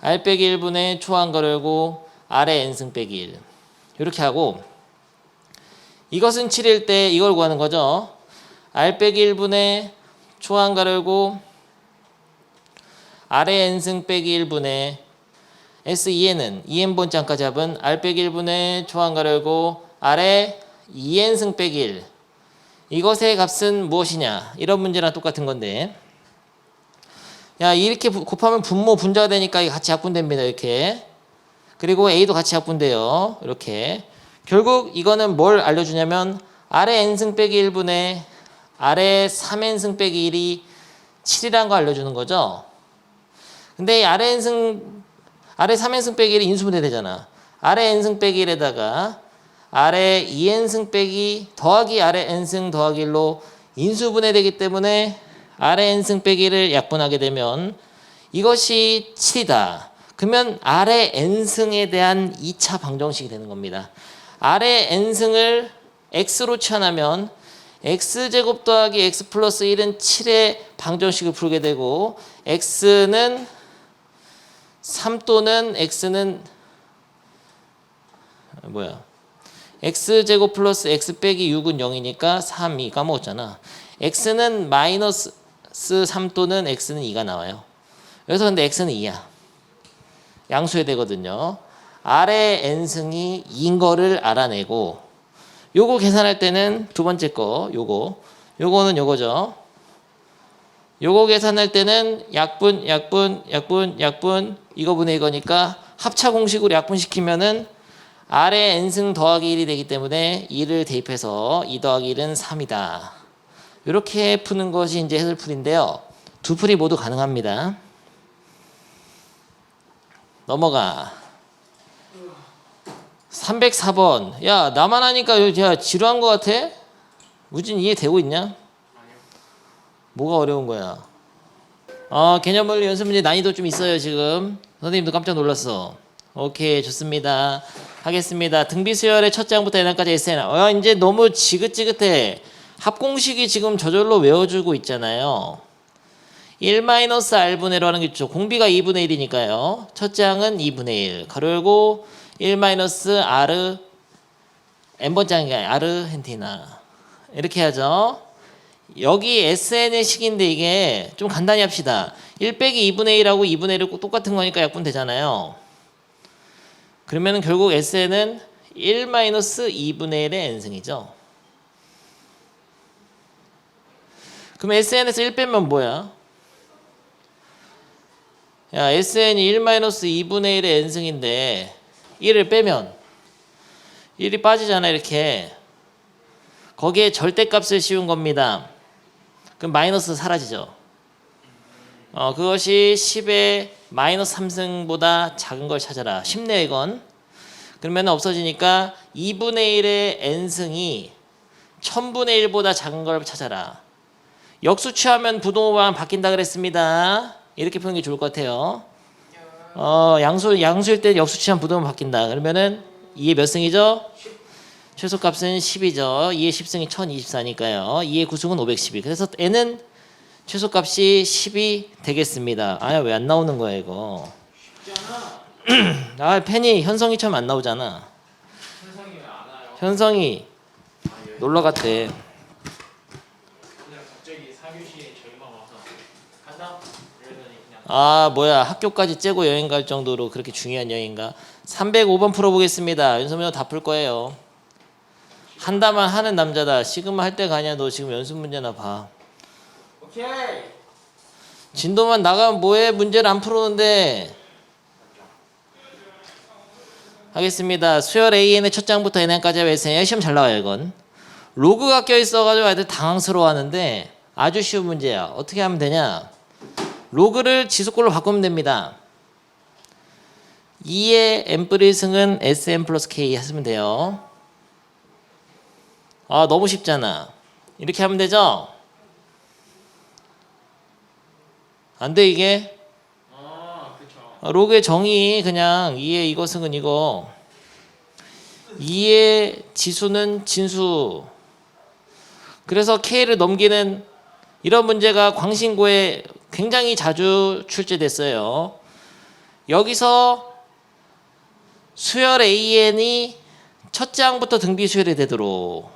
R 빼기 1분의 초한 가로열고 R의 N승 빼기 1 이렇게 하고 이것은 7일 때 이걸 구하는 거죠. R 빼기 1분의 초한 가로열고 R의 N승 빼기 1분의 S2N은 2N번째 잡은 R 빼기 1분의 초한 가로열고 R의 2N승 빼기 1 이것의 값은 무엇이냐 이런 문제랑 똑같은 건데 야 이렇게 곱하면 분모 분자가 되니까 이게 같이 약분됩니다. 이렇게 그리고 A도 같이 약분돼요. 이렇게 결국 이거는 뭘 알려주냐면 R의 N승 빼기 1분의 R의 3N승 빼기 1이 7이라는 거 알려주는 거죠. 근데 이 R의 3N승 빼기 1이 인수분해 되잖아. R의 N승 빼기 1에다가 R의 2N승 빼기 더하기 R의 N승 더하기 1로 인수분해 되기 때문에 R의 N승 빼기 1을 약분하게 되면 이것이 7이다. 그러면 R의 N승에 대한 2차 방정식이 되는 겁니다. R의 N승을 X로 취하면 X제곱 더하기 X 플러스 1은 7의 방정식을 풀게 되고 X는 3 또는 X는 X제곱 플러스 X 빼기 6은 0이니까 3이 까먹었잖아. X는 마이너스 3 또는 X는 2가 나와요. 여기서 근데 X는 2야. 양수해야 되거든요. R의 N승이 2인 거를 알아내고 요거 계산할 때는 두 번째 거 요거는 요거죠. 요거 계산할 때는 약분 이거분의 이거니까 합차 공식으로 약분시키면은 R의 N승 더하기 1이 되기 때문에 2를 대입해서 2 더하기 1은 3이다. 이렇게 푸는 것이 이제 해설풀인데요. 두 풀이 모두 가능합니다. 넘어가. 304번. 야 나만 하니까 야 지루한 거 같아? 우진 이해되고 있냐? 아니요. 뭐가 어려운 거야? 개념원리 연습 문제 난이도 좀 있어요 지금. 선생님도 깜짝 놀랐어. 오케이 좋습니다. 하겠습니다. 등비수열의 첫 장부터 N까지 SN. 이제 너무 지긋지긋해. 합공식이 지금 저절로 외워주고 있잖아요. 1-R분의 1로 하는 게 좋죠. 공비가 2분의 1이니까요. 첫 장은 2분의 1. 가로 열고 1-R n번째 장이 아르헨티나. 이렇게 하죠. 여기 SN의 식인데 이게 좀 간단히 합시다. 1 빼기 2분의 1하고 2분의 1이 똑같은 거니까 약분 되잖아요. 그러면 결국 SN은 1-2분의 1의 n승이죠. 그럼 SN에서 1 빼면 뭐야? 야 SN이 1-2분의 1의 n승인데 1을 빼면 1이 빠지잖아 이렇게. 거기에 절대값을 씌운 겁니다. 그럼 마이너스 사라지죠. 그것이 10의 마이너스 3승보다 작은 걸 찾아라. 쉽네요 이건. 그러면 없어지니까 2분의 1의 n승이 1000분의 1보다 작은 걸 찾아라. 역수 취하면 부동호만 바뀐다 그랬습니다. 이렇게 푸는 게 좋을 것 같아요. 양수일 때 역수 취하면 부동호만 바뀐다. 그러면은 2의 몇 승이죠? 최소값은 10이죠. 2의 10승이 1024니까요. 2의 9승은 512. 그래서 n은 최소값이 10이 되겠습니다. 왜 안 나오는 거야 이거. 쉽잖아. 펜이 현성이처럼 안 나오잖아. 현성이 왜 안 와요? 현성이 놀러 갔대. 그냥 갑자기 4교시에 저희만 와서 간다? 이러더니 그냥 뭐야 학교까지 째고 여행 갈 정도로 그렇게 중요한 여행인가? 305번 풀어보겠습니다. 윤소민도 다 풀 거예요. 한다만 하는 남자다. 시그마 할 때 가냐? 너 지금 연습 문제나 봐. 오케이. 진도만 나가면 뭐해? 문제를 안 풀었는데. 하겠습니다. 수열 AN의 첫 장부터 NN까지 SN. 시험 잘 나와요 이건. 로그가 껴있어가지고 애들 당황스러워하는데 아주 쉬운 문제야. 어떻게 하면 되냐? 로그를 지수꼴로 바꾸면 됩니다. 2의 n뿔의 승은 sn 플러스 k 하시면 돼요. 너무 쉽잖아. 이렇게 하면 되죠? 안 돼 이게? 그쵸. 로그의 정의 그냥 2의 이거 승은 이거 2의 지수는 진수. 그래서 k를 넘기는 이런 문제가 광신고에 굉장히 자주 출제됐어요. 여기서 수열 AN이 첫째 항부터 등비 수열이 되도록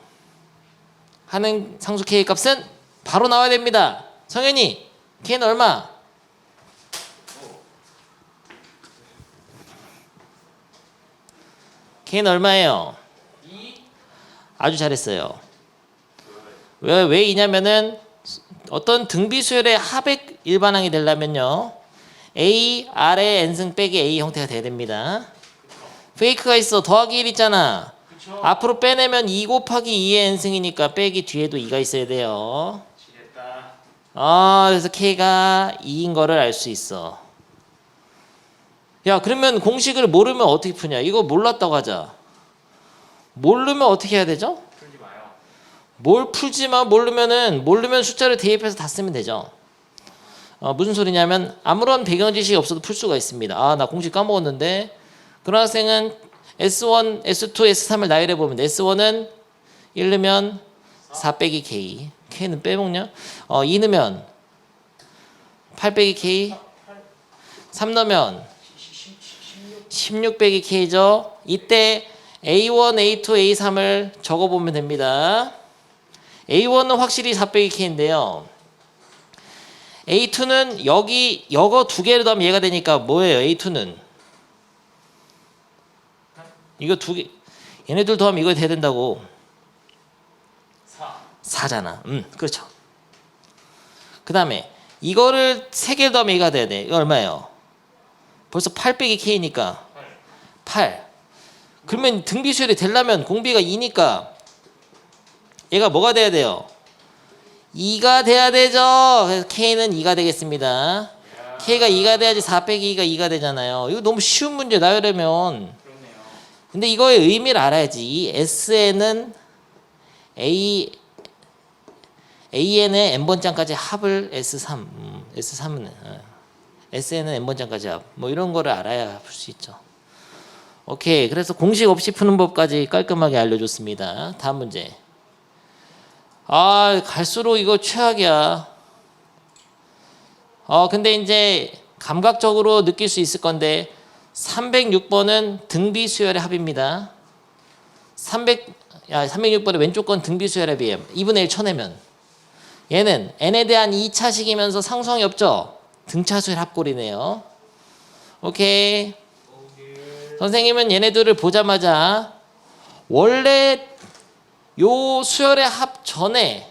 하는 상수 K 값은 바로 나와야 됩니다. 성현이 K는 얼마? K는 얼마예요? 2. 아주 잘했어요. 왜 이냐면은 어떤 등비 수열의 합의 일반항이 되려면요, A, R의 n승 빼기 A 형태가 돼야 됩니다. 페이크가 있어. 더하기 1 있잖아. 그쵸. 앞으로 빼내면 2 곱하기 2의 n승이니까 빼기 뒤에도 2가 있어야 돼요. 지냈다. 그래서 K가 2인 거를 알 수 있어. 야, 그러면 공식을 모르면 어떻게 푸냐? 이거 몰랐다고 하자. 모르면 어떻게 해야 되죠? 풀지 마요. 뭘 풀지만 모르면 숫자를 대입해서 다 쓰면 되죠. 무슨 소리냐면 아무런 배경 지식이 없어도 풀 수가 있습니다. 나 공식 까먹었는데. 그런 학생은 S1, S2, S3을 나열해 보면 S1은 1 넣으면 4 빼기 K. K는 빼먹냐? 2 넣으면 8 빼기 K. 3 넣으면 16 빼기 K죠. 이때 A1, A2, A3을 적어보면 됩니다. A1은 확실히 4 빼기 K인데요. A2는 여거 두 개를 더하면 얘가 되니까 뭐예요? A2는 이거 두 개, 얘네들 더하면 이거 돼야 된다고. 4잖아. 그렇죠. 그 다음에 이거를 세 개를 더하면 얘가 돼야 돼. 이거 얼마예요? 벌써 8 빼기 K니까 8. 그러면 등비수열이 되려면 공비가 2니까 얘가 뭐가 돼야 돼요? 2가 돼야 되죠. 그래서 K는 2가 되겠습니다. K가 2가 돼야지 4 빼기 2가 2가 되잖아요. 이거 너무 쉬운 문제 나열하면. 그렇네요. 근데 이거의 의미를 알아야지. 이 SN은 AN의 n번장까지 합을 S3. S3은 SN은 n번장까지 합. 뭐 이런 거를 알아야 풀 수 있죠. 오케이. 그래서 공식 없이 푸는 법까지 깔끔하게 알려줬습니다. 다음 문제. 갈수록 이거 최악이야. 근데 이제 감각적으로 느낄 수 있을 건데 306번은 등비 수열의 합입니다. 306번의 왼쪽 건 등비 수열의 합이에요. 2분의 1 쳐내면. 얘는 n에 대한 2차식이면서 상수항이 없죠. 등차수열 합골이네요. 오케이. 선생님은 얘네들을 보자마자 원래 요 수열의 합 전에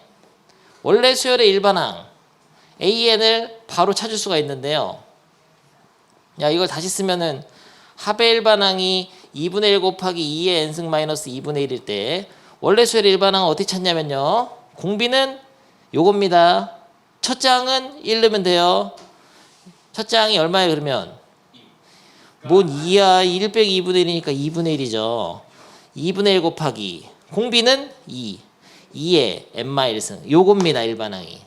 원래 수열의 일반항 AN을 바로 찾을 수가 있는데요. 이걸 다시 쓰면은 합의 일반항이 2분의 1 곱하기 2의 n승 마이너스 2분의 1일 때 원래 수열의 일반항은 어떻게 찾냐면요. 공비는 요겁니다. 첫째 항은 1 넣으면 돼요. 첫째 항이 얼마예요 그러면? 뭔 2야. 1 빼기 2분의 1이니까 2분의 1이죠. 2분의 1 곱하기 공비는 2. 2의 n-1승. 요겁니다. 일반항이.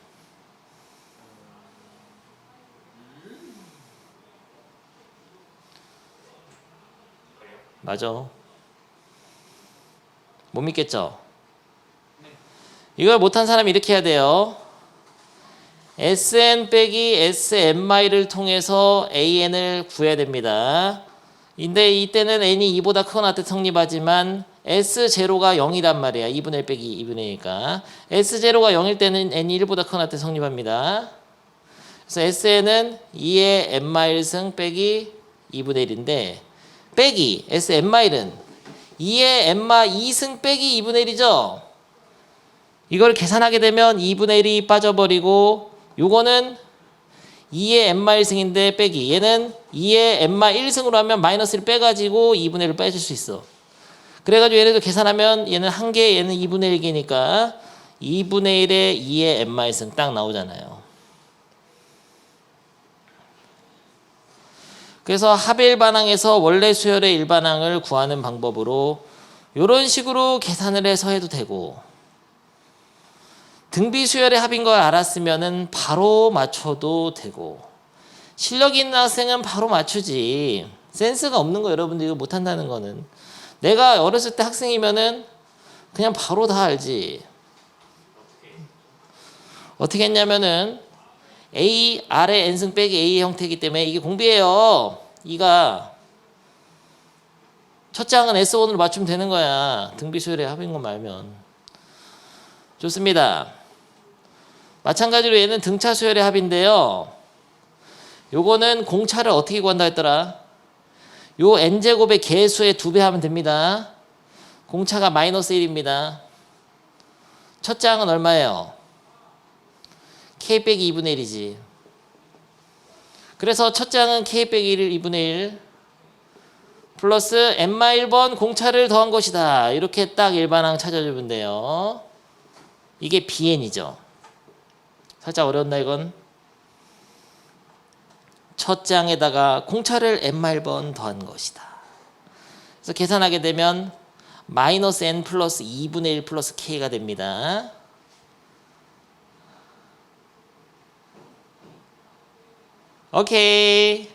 맞아. 못 믿겠죠? 이걸 못한 사람이 이렇게 해야 돼요. Sn 빼기 Sn-를 통해서 AN을 구해야 됩니다. 근데 이때는 n이 2보다 크거나 같아 성립하지만 S0가 0이란 말이야. 2분의 1 빼기 2분의 1이니까. S0가 0일 때는 n이 1보다 크거나 같아 성립합니다. 그래서 Sn은 2의 n-승 빼기 2분의 1인데 빼기 Sn-은 2의 n-2승 빼기 2분의 1이죠. 이걸 계산하게 되면 2분의 1이 빠져버리고 요거는 2의 n-1승인데 빼기 얘는 2의 n-1승으로 하면 마이너스를 빼가지고 2분의 1을 빼줄 수 있어. 그래가지고 얘네들 계산하면 얘는 1개 얘는 2분의 1개니까 2분의 1에 2의 n-승 딱 나오잖아요. 그래서 합의 일반항에서 원래 수열의 일반항을 구하는 방법으로 이런 식으로 계산을 해서 해도 되고 등비 수열의 합인 걸 알았으면은 바로 맞춰도 되고 실력 있는 학생은 바로 맞추지. 센스가 없는 거 여러분들 이거 못한다는 거는 내가 어렸을 때 학생이면은 그냥 바로 다 알지. 어떻게 했냐면은 A R의 n승 빼기 A의 형태이기 때문에 이게 공비예요. 이가 첫 장은 S1으로 맞추면 되는 거야. 등비수열의 합인 거 말면. 좋습니다. 마찬가지로 얘는 등차 수열의 합인데요. 요거는 공차를 어떻게 구한다 했더라? 요 n제곱의 개수의 2배 하면 됩니다. 공차가 마이너스 1입니다. 첫 장은 얼마예요? k 빼기 2분의 1이지. 그래서 첫 장은 k 빼기 1 2분의 1 플러스 n-1번 공차를 더한 것이다. 이렇게 딱 일반항 찾아주면 돼요. 이게 bn이죠. 살짝 어려웠나 이건? 첫 장에다가 공차를 n-1번 더한 것이다. 그래서 계산하게 되면 마이너스 n 플러스 2분의 1 플러스 k가 됩니다. 오케이.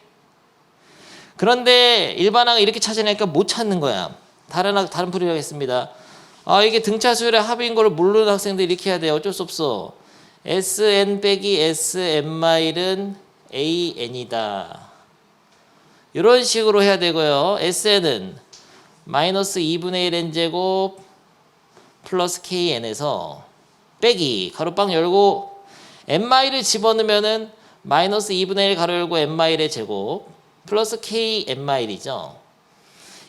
그런데 일반항을 이렇게 찾아내니까 못 찾는 거야. 다른 풀이를 하겠습니다. 아, 이게 등차 수열의 합인 걸 모르는 학생들 이렇게 해야 돼요. 어쩔 수 없어. Sn 빼기 Sn-은 AN이다. 이런 식으로 해야 되고요. Sn은 마이너스 2분의 1 n제곱 플러스 KN에서 빼기 가로빵 열고 n-을 집어넣으면은 마이너스 2분의 1 가로 열고 n-의 제곱 플러스 KN-이죠.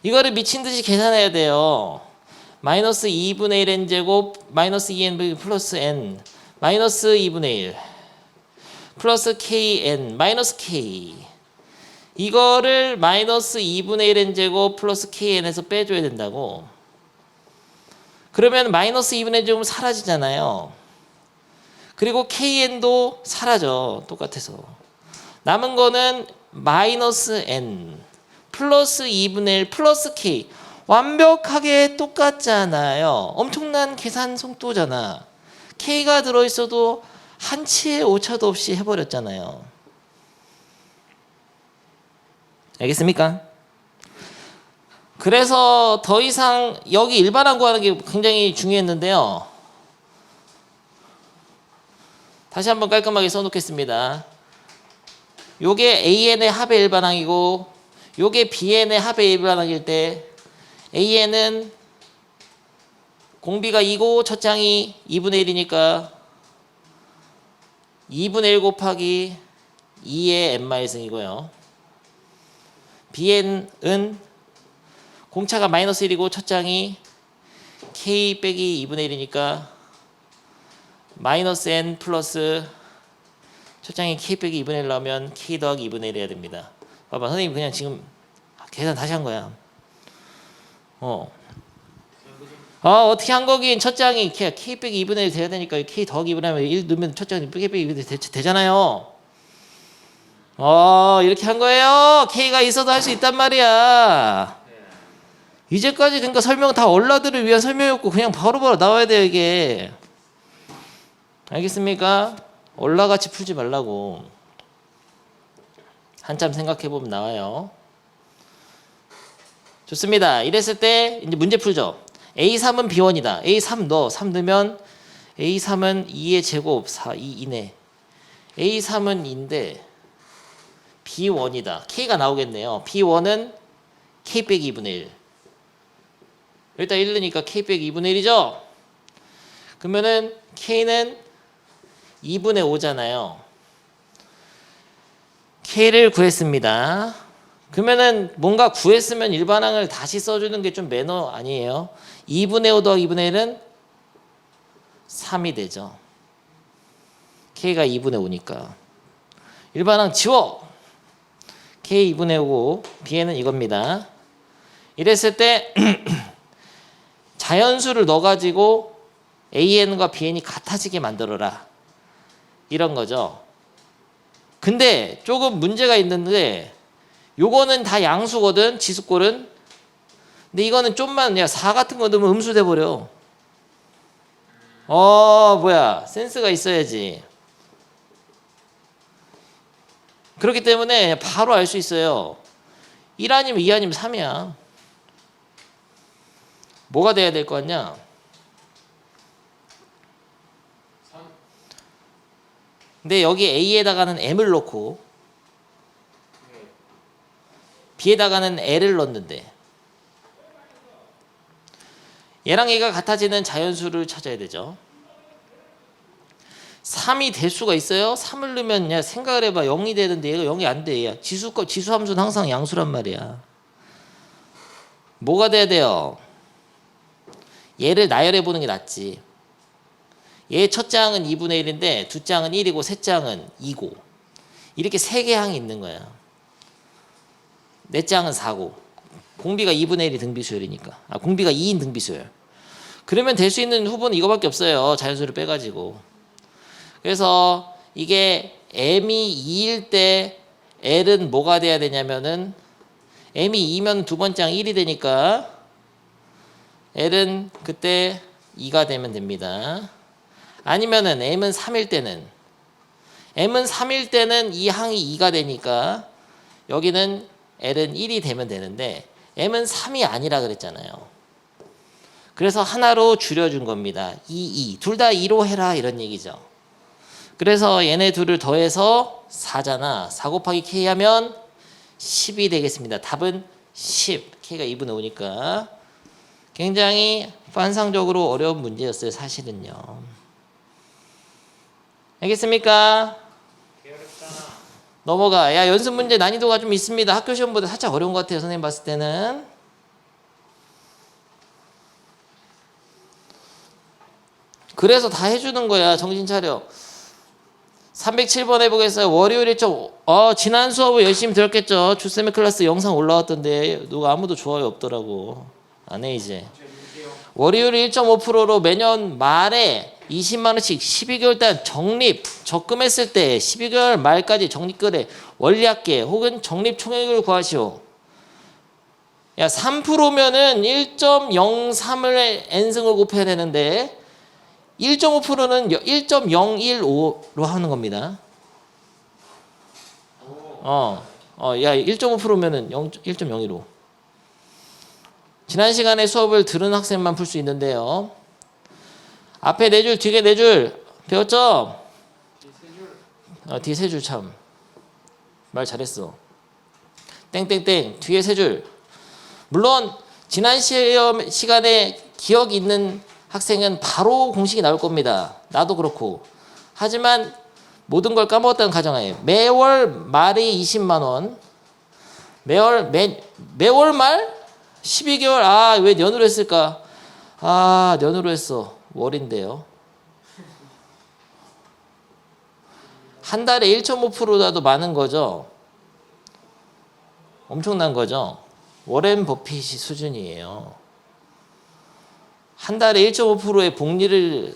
이거를 미친듯이 계산해야 돼요. 마이너스 2분의 1 n제곱 마이너스 2n 플러스 n 마이너스 2분의 1 플러스 KN 마이너스 K 이거를 마이너스 2분의 1 n제곱 플러스 KN에서 빼줘야 된다고. 그러면 마이너스 2분의 1 제곱은 사라지잖아요. 그리고 KN도 사라져. 똑같아서. 남은 거는 마이너스 N 플러스 2분의 1 플러스 K 완벽하게 똑같잖아요. 엄청난 계산 속도잖아. K가 들어있어도 한치의 오차도 없이 해버렸잖아요. 알겠습니까? 그래서 더 이상 여기 일반항 구하는 게 굉장히 중요했는데요. 다시 한번 깔끔하게 써놓겠습니다. 요게 AN의 합의 일반항이고 요게 BN의 합의 일반항일 때 AN은 공비가 2고 첫 장이 2분의 1이니까 2분의 1 곱하기 2의 n-승이고요. BN은 공차가 마이너스 1이고 첫 장이 K 빼기 2분의 1이니까 마이너스 N 플러스 첫 장에 K 빼기 2분의 1 나오면 K 더하기 2분의 1 해야 됩니다. 봐봐, 선생님 그냥 지금 계산 다시 한 거야. 어떻게 한 거긴 첫 장이 K 빼기 2분의 1 돼야 되니까 K 더하기 2분의 1 넣으면 첫 장이 K 빼기 2분의 1 되잖아요. 이렇게 한 거예요. K가 있어도 할 수 있단 말이야. 이제까지 그러니까 설명 다 얼라들을 위한 설명이었고 그냥 바로바로 나와야 돼요 이게. 알겠습니까? 얼라같이 풀지 말라고. 한참 생각해보면 나와요. 좋습니다. 이랬을 때 이제 문제 풀죠. A3은 B1이다. A3 넣어. 3 넣으면 A3은 2의 제곱 4, 2이네. A3은 2인데 B1이다. K가 나오겠네요. B1은 K 빼기 2분의 1. 일단 1 넣으니까 K 빼기 2분의 1이죠? 그러면은 K는 2분의 5잖아요. K를 구했습니다. 그러면은 뭔가 구했으면 일반항을 다시 써주는 게 좀 매너 아니에요? 2분의 5 더하기 2분의 1은 3이 되죠. K가 2분의 5니까. 일반항 지워! K 2분의 5고 B에는 이겁니다. 이랬을 때 자연수를 넣어가지고 AN과 BN이 같아지게 만들어라. 이런 거죠. 근데 조금 문제가 있는데 요거는 다 양수거든. 지수꼴은. 근데 이거는 좀만 4 같은 거 넣으면 음수 돼버려. 뭐야. 센스가 있어야지. 그렇기 때문에 바로 알 수 있어요. 1 아니면 2 아니면 3이야. 뭐가 돼야 될 거 같냐? 근데 여기 A에다가는 M을 넣고 B에다가는 L을 넣는데 얘랑 얘가 같아지는 자연수를 찾아야 되죠. 3이 될 수가 있어요? 3을 넣으면 야 생각을 해봐. 0이 되는데 얘가 0이 안 돼. 지수 함수는 항상 양수란 말이야. 뭐가 돼야 돼요? 얘를 나열해 보는 게 낫지. 얘 첫째 항은 2분의 1인데 둘째 항은 1이고 셋째 항은 2고 이렇게 세 개 항이 있는 거야. 넷째 항은 4고 공비가 2분의 1이 등비수열이니까 공비가 2인 등비수열. 그러면 될 수 있는 후보는 이거밖에 없어요. 자연수를 빼가지고. 그래서 이게 m이 2일 때 l은 뭐가 돼야 되냐면은 m이 2면 두 번째 항 1이 되니까 l은 그때 2가 되면 됩니다. 아니면은 m은 3일 때는 이 항이 2가 되니까 여기는 l은 1이 되면 되는데 m은 3이 아니라 그랬잖아요. 그래서 하나로 줄여준 겁니다. 2. 둘 다 2로 해라 이런 얘기죠. 그래서 얘네 둘을 더해서 4잖아. 4 곱하기 k 하면 10이 되겠습니다. 답은 10. k가 2분의 5니까 굉장히 환상적으로 어려운 문제였어요. 사실은요. 알겠습니까? 넘어가. 야, 연습 문제 난이도가 좀 있습니다. 학교 시험보다 살짝 어려운 것 같아요. 선생님 봤을 때는. 그래서 다 해주는 거야. 정신 차려. 307번 해보겠어요. 월요일 1.5. 지난 수업을 열심히 들었겠죠. 주쌤의 클래스 영상 올라왔던데 누가 아무도 좋아요 없더라고. 안 해 이제. 월요일 1.5%로 매년 말에 20만 원씩 12개월 단 적금했을 때 12개월 말까지 적립금의 원리합계 혹은 적립 총액을 구하시오. 야, 3%면은 1.03을 n승을 곱해야 되는데 1.5%는 1.015로 하는 겁니다. 야, 1.5%면은 1.015. 지난 시간에 수업을 들은 학생만 풀 수 있는데요. 앞에 4줄, 뒤에 4줄 배웠죠? 뒤에 3줄 참. 말 잘했어. 땡땡땡 뒤에 3줄. 물론 지난 시간에 기억이 있는 학생은 바로 공식이 나올 겁니다. 나도 그렇고. 하지만 모든 걸 까먹었다는 가정하에 매월 말이 20만 원. 매월 말 12개월. 왜 년으로 했을까? 년으로 했어. 월인데요. 한 달에 1.5%라도 많은 거죠. 엄청난 거죠. 워렌 버핏이 수준이에요. 한 달에 1.5%의 복리를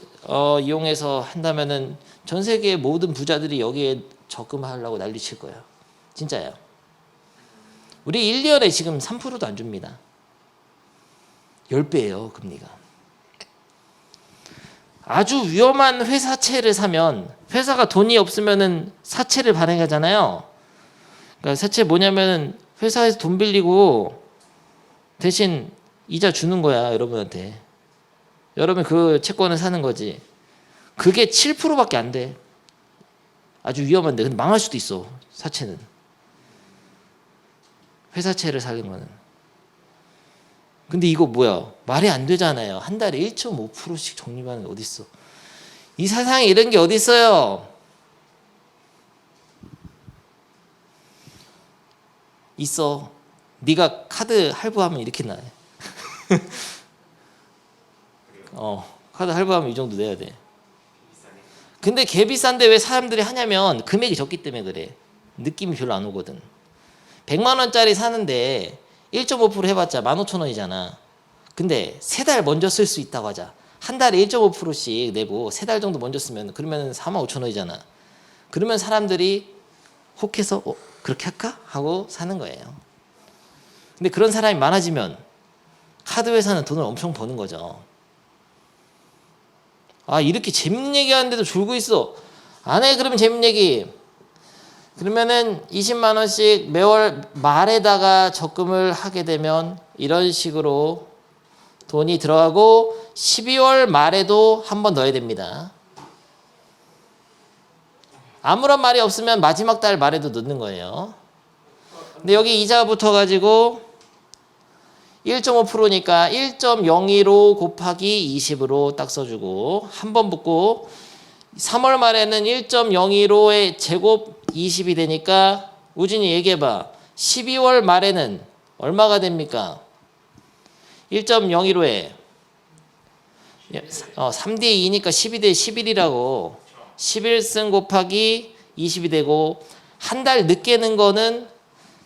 이용해서 한다면은 전 세계의 모든 부자들이 여기에 적금하려고 난리칠 거예요. 진짜요. 우리 1년에 지금 3%도 안 줍니다. 10배예요, 금리가. 아주 위험한 회사채를 사면 회사가 돈이 없으면은 사채를 발행하잖아요. 그러니까 사채 뭐냐면은 회사에서 돈 빌리고 대신 이자 주는 거야, 여러분한테. 여러분 그 채권을 사는 거지. 그게 7%밖에 안 돼. 아주 위험한데. 근데 망할 수도 있어. 사채는. 회사채를 사는 거는. 근데 이거 뭐야? 말이 안 되잖아요. 한 달에 1.5%씩 적립하는 게 어딨어. 이 세상에 이런 게 어딨어요. 있어. 네가 카드 할부하면 이렇게 나요. 카드 할부하면 이 정도 내야 돼. 근데 개 비싼데 왜 사람들이 하냐면 금액이 적기 때문에 그래. 느낌이 별로 안 오거든. 100만 원짜리 사는데 1.5% 해봤자 15,000원이잖아. 근데 3달 먼저 쓸 수 있다고 하자. 한 달에 1.5%씩 내고 3달 정도 먼저 쓰면 그러면 45,000원이잖아. 그러면 사람들이 혹해서 그렇게 할까? 하고 사는 거예요. 근데 그런 사람이 많아지면 카드 회사는 돈을 엄청 버는 거죠. 이렇게 재밌는 얘기 하는데도 졸고 있어. 안 해? 그러면 재밌는 얘기. 그러면은 20만 원씩 매월 말에다가 적금을 하게 되면 이런 식으로 돈이 들어가고 12월 말에도 한 번 넣어야 됩니다. 아무런 말이 없으면 마지막 달 말에도 넣는 거예요. 근데 여기 이자가 붙어가지고 1.5%니까 1.015 곱하기 20으로 딱 써주고 한 번 붙고 3월 말에는 1.015의 제곱 20이 되니까 우진이 얘기해봐. 12월 말에는 얼마가 됩니까? 1.015에 3대 2니까 12대 11이라고 11승 곱하기 20이 되고 한 달 늦게 는 거는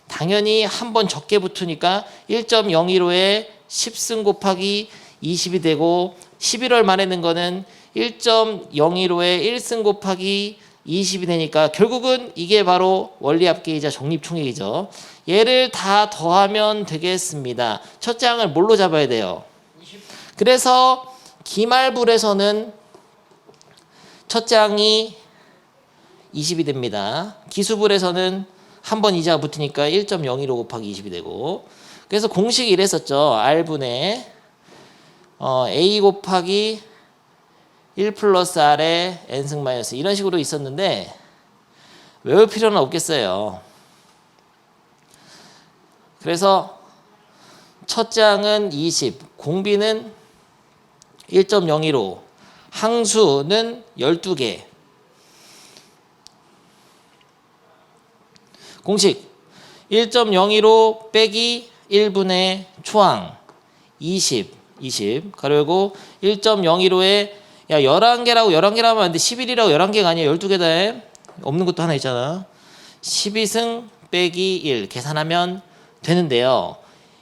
당연히 한 번 적게 붙으니까 1.015에 10승 곱하기 20이 되고 11월 말에 는 거는 1.015에 1승 곱하기 20이 되니까 결국은 이게 바로 원리합계이자 적립총액이죠. 얘를 다 더하면 되겠습니다. 첫째 항을 뭘로 잡아야 돼요? 그래서 기말불에서는 첫째 항이 20이 됩니다. 기수불에서는 한 번 이자가 붙으니까 1.015 곱하기 20이 되고 그래서 공식이 이랬었죠. R분의 A 곱하기 1 플러스 R의 N승 마이너스 이런 식으로 있었는데 외울 필요는 없겠어요. 그래서 첫째 항은 20, 공비는 1.015, 항수는 12개. 공식 1.015 빼기 1분의 초항 20 가로 열고 1.015에 야 11개라고 11개라면 안 돼. 11이라고 11개가 아니야. 12개다 해. 없는 것도 하나 있잖아. 12승 빼기 1 계산하면 되는데요.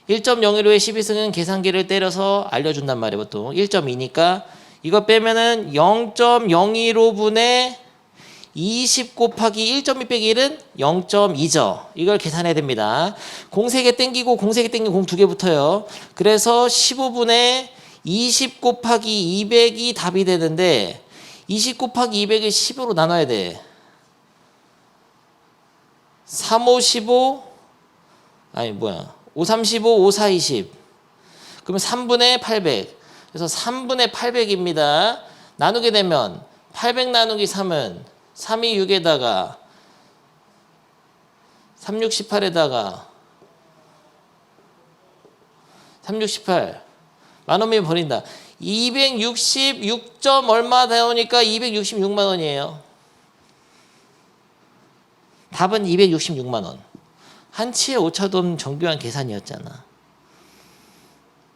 1.015의 12승은 계산기를 때려서 알려준단 말이에요. 보통 1.2니까 이거 빼면은 0.015분의 20 곱하기 1.2 빼기 1은 0.2죠. 이걸 계산해야 됩니다. 공 3개 땡기고 공 3개 땡기고 공 2개 붙어요. 그래서 15분의 20 곱하기 200이 답이 되는데 20 곱하기 200을 10으로 나눠야 돼. 3, 5, 15 아니 뭐야 5, 3, 15, 5, 4, 20 그러면 3분의 800 그래서 3분의 800입니다. 나누게 되면 800 나누기 3은 3이 6에다가 3, 6, 18에다가 3, 6, 18 만원이면 버린다. 266점 얼마 나오니까 266만 원이에요. 답은 266만 원. 한치의 오차도 없는 정교한 계산이었잖아.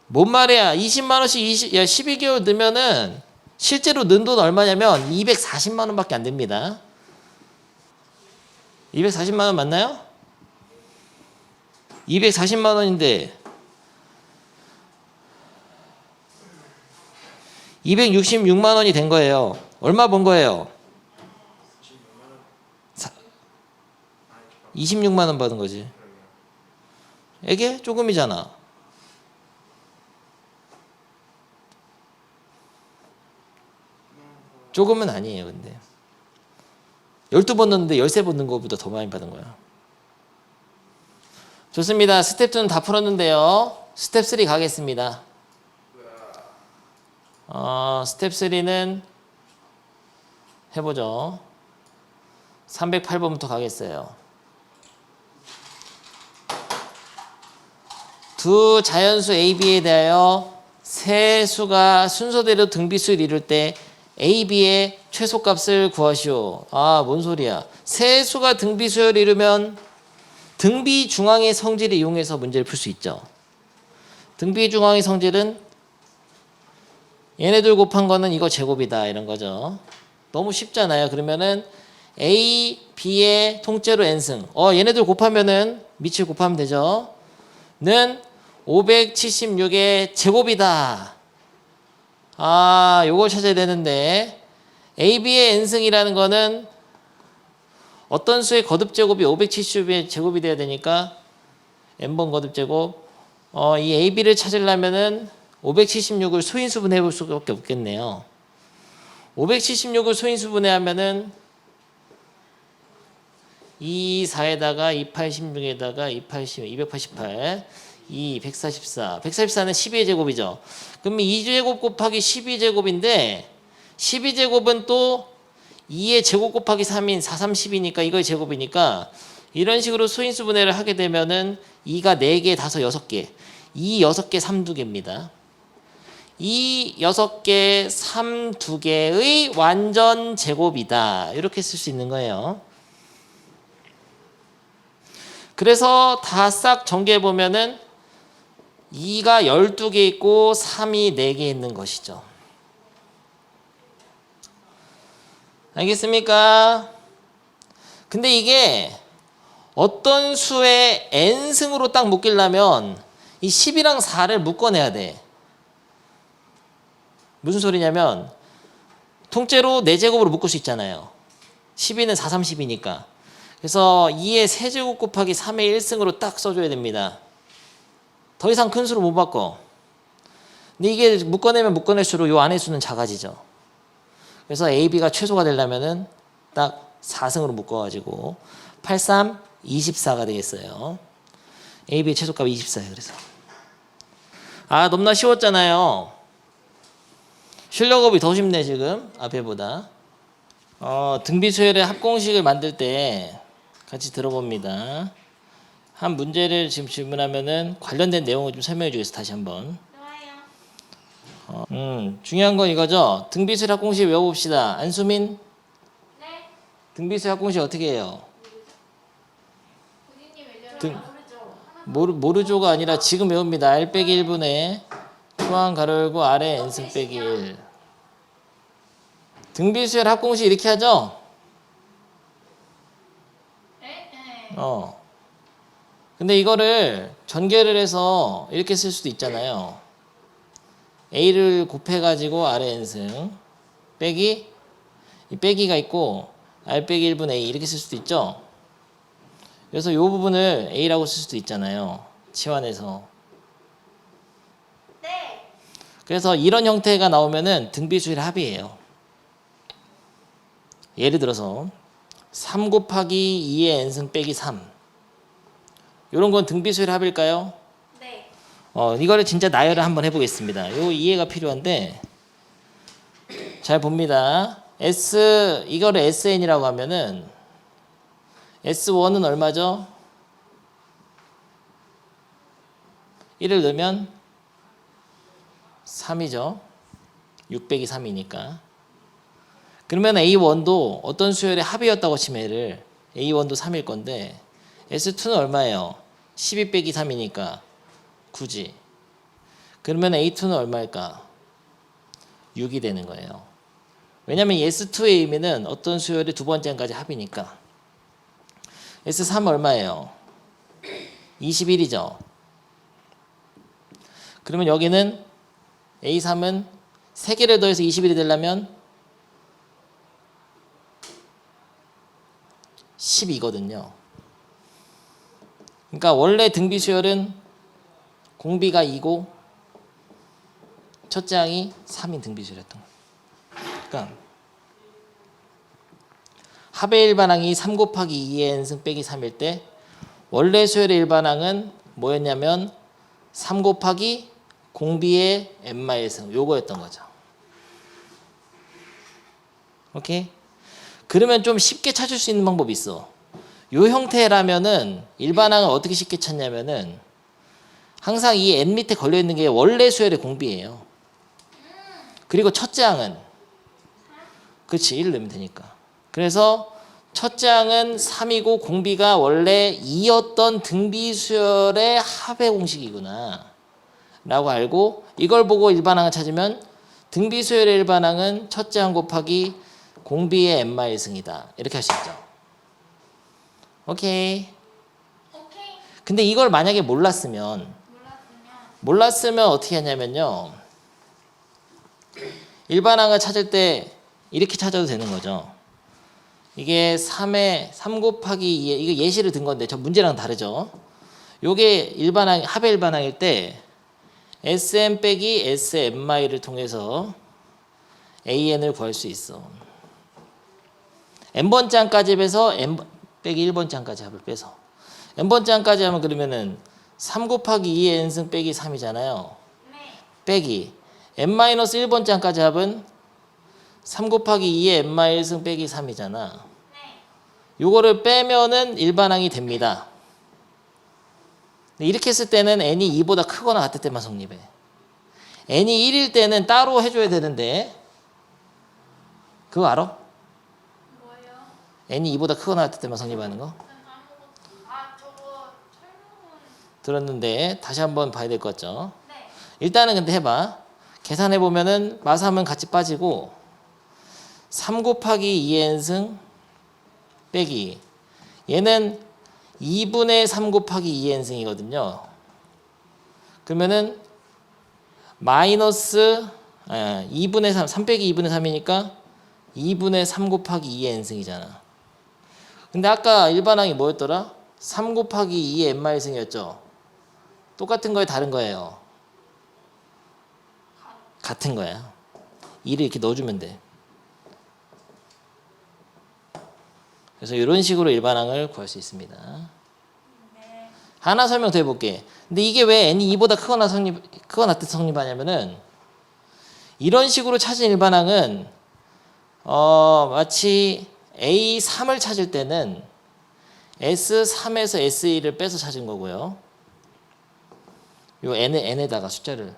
뭔 말이야? 20만 원씩 12개월 넣으면은 실제로 넣은 돈 얼마냐면 240만 원밖에 안 됩니다. 240만 원 맞나요? 240만 원인데 266만 원이 된 거예요. 얼마 번 거예요? 26만 원 받은 거지. 이게 조금이잖아. 조금은 아니에요. 근데 12번 넣었는데 13번 넣은 것보다 더 많이 받은 거야. 좋습니다. 스텝 2는 다 풀었는데요. 스텝 3 가겠습니다. 스텝 3는 해보죠. 308번부터 가겠어요. 두 자연수 A, B에 대하여 세 수가 순서대로 등비수를 이룰 때 A, B의 최소값을 구하시오. 뭔 소리야. 세 수가 등비수를 이루면 등비중앙의 성질을 이용해서 문제를 풀 수 있죠. 등비중앙의 성질은 얘네들 곱한 거는 이거 제곱이다 이런 거죠. 너무 쉽잖아요. 그러면은 A, B의 통째로 n승. 얘네들 곱하면은 밑을 곱하면 되죠. 는 576의 제곱이다. 요걸 찾아야 되는데 A, B의 n승이라는 거는 어떤 수의 거듭제곱이 570의 제곱이 돼야 되니까 n번 거듭제곱. 이 A, B를 찾으려면은 576을 소인수분해 볼 수밖에 없겠네요. 576을 소인수분해 하면은 24에다가 286에다가 288 144 144는 12의 제곱이죠. 그럼 2제곱 곱하기 12제곱인데 12제곱은 또 2의 제곱 곱하기 3인 4, 30이니까 이거의 제곱이니까 이런 식으로 수인수 분해를 하게 되면은 2가 4개, 5, 6개. 2, 6개, 3, 2개입니다. 2, 6개, 3, 2개의 완전 제곱이다. 이렇게 쓸 수 있는 거예요. 그래서 다 싹 전개해 보면은 2가 12개 있고 3이 4개 있는 것이죠. 알겠습니까? 근데 이게 어떤 수의 n승으로 딱 묶이려면 이 10이랑 4를 묶어내야 돼. 무슨 소리냐면 통째로 4제곱으로 묶을 수 있잖아요. 12는 4, 30이니까. 그래서 2의 세제곱 곱하기 3의 1승으로 딱 써줘야 됩니다. 더 이상 큰 수로 못 바꿔. 근데 이게 묶어내면 묶어낼수록 요 안의 수는 작아지죠. 그래서 A, B가 최소가 되려면은 딱 4승으로 묶어가지고 8, 3, 24가 되겠어요. A, B의 최소값이 24예요. 그래서 아 너무나 쉬웠잖아요. 실력업이 더 쉽네 지금 앞에보다. 등비수열의 합공식을 만들 때 같이 들어봅니다. 한 문제를 지금 질문하면은 관련된 내용을 좀 설명해 주겠어. 다시 한번. 중요한 건 이거죠. 등비수열 합공식 외워봅시다. 안수민. 네. 등비수열 합공식 어떻게 해요? 고객님 예전에 등- 모르죠. 모르죠가 아니라 지금 외웁니다. R 빼기 1분의 초항 가로 열고 아래 n승 빼기 1. 등비수열 합공식 이렇게 하죠? 네? 네. 근데 이거를 전개를 해서 이렇게 쓸 수도 있잖아요. A를 곱해가지고 아래 n승 빼기 이 빼기가 있고 R 빼기 1분 A 이렇게 쓸 수도 있죠. 그래서 이 부분을 A라고 쓸 수도 있잖아요. 치환해서. 네. 그래서 이런 형태가 나오면은 등비수열 합이에요. 예를 들어서 3 곱하기 2의 n승 빼기 3 이런 건 등비수열 합일까요? 네. 이거를 진짜 나열을 한번 해보겠습니다. 요 이해가 필요한데 잘 봅니다. 이거를 SN이라고 하면은 S1은 얼마죠? 1을 넣으면 3이죠. 6 빼기 3이니까. 그러면 A1도 어떤 수열의 합이었다고 치면 얘를 A1도 3일 건데 S2는 얼마예요? 12 빼기 3이니까 9지. 그러면 A2는 얼마일까? 6이 되는 거예요. 왜냐면 S2의 의미는 어떤 수열의 두 번째까지 합이니까. S3 얼마예요? 21이죠. 그러면 여기는 A3은 3개를 더해서 21이 되려면 12거든요. 그러니까 원래 등비수열은 공비가 2고 첫째 항이 3인 등비수열이었던 거예요. 그러니까 합의 일반항이 3 곱하기 2의 n승 빼기 3일 때 원래 수열의 일반항은 뭐였냐면 3 곱하기 공비의 n-승 요거였던 거죠. 오케이? 그러면 좀 쉽게 찾을 수 있는 방법이 있어. 요 형태라면은 일반항을 어떻게 쉽게 찾냐면은 항상 이 n 밑에 걸려 있는 게 원래 수열의 공비예요. 그리고 첫째 항은 그렇지 1 넣으면 되니까. 그래서 첫째 항은 3이고 공비가 원래 2였던 등비수열의 합의 공식이구나 라고 알고 이걸 보고 일반항을 찾으면 등비수열의 일반항은 첫째 항 곱하기 공비의 n-승이다 이렇게 할 수 있죠. 오케이. 오케이. 근데 이걸 만약에 몰랐으면 어떻게 하냐면요. 일반항을 찾을 때 이렇게 찾아도 되는 거죠. 이게 3 곱하기 2에 이거 예시를 든 건데 저 문제랑 다르죠. 요게 일반항 합의 일반항일 때 Sn 빼기 Sn-를 통해서 AN을 구할 수 있어. n번째 항까지 빼서 n 빼기 1번째 항까지 합을 빼서 n번째 항까지 하면 그러면은 3 곱하기 2의 n승 빼기 3이잖아요. 네. 빼기 n-1번째 항까지 합은 3 곱하기 2의 n-1승 빼기 3이잖아. 네. 요거를 빼면은 일반항이 됩니다. 근데 이렇게 했을 때는 n이 2보다 크거나 같을 때만 성립해. n이 1일 때는 따로 해줘야 되는데 그거 알아? 뭐예요? n이 2보다 크거나 같을 때만 성립하는 거? 전 아무것도. 아 저거 설명은. 들었는데 다시 한번 봐야 될 것 같죠? 네. 일단은 근데 해봐. 계산해보면은 마삼은 같이 빠지고 3 곱하기 2n승 빼기 얘는 2분의 3 곱하기 2n승이거든요. 그러면은 마이너스 2분의 3, 3 빼기 2분의 3이니까 2분의 3 곱하기 2n승이잖아. 근데 아까 일반항이 뭐였더라? 3 곱하기 2의 n-승이었죠. 똑같은 거에 다른 거예요. 같은 거야. 2를 이렇게 넣어주면 돼. 그래서 이런 식으로 일반항을 구할 수 있습니다. 네. 하나 설명 더 해볼게. 근데 이게 왜 n이 2보다 크거나 같은 성립하냐면은 이런 식으로 찾은 일반항은 마치 A3을 찾을 때는 S3에서 S1을 빼서 찾은 거고요. 요 n에다가 숫자를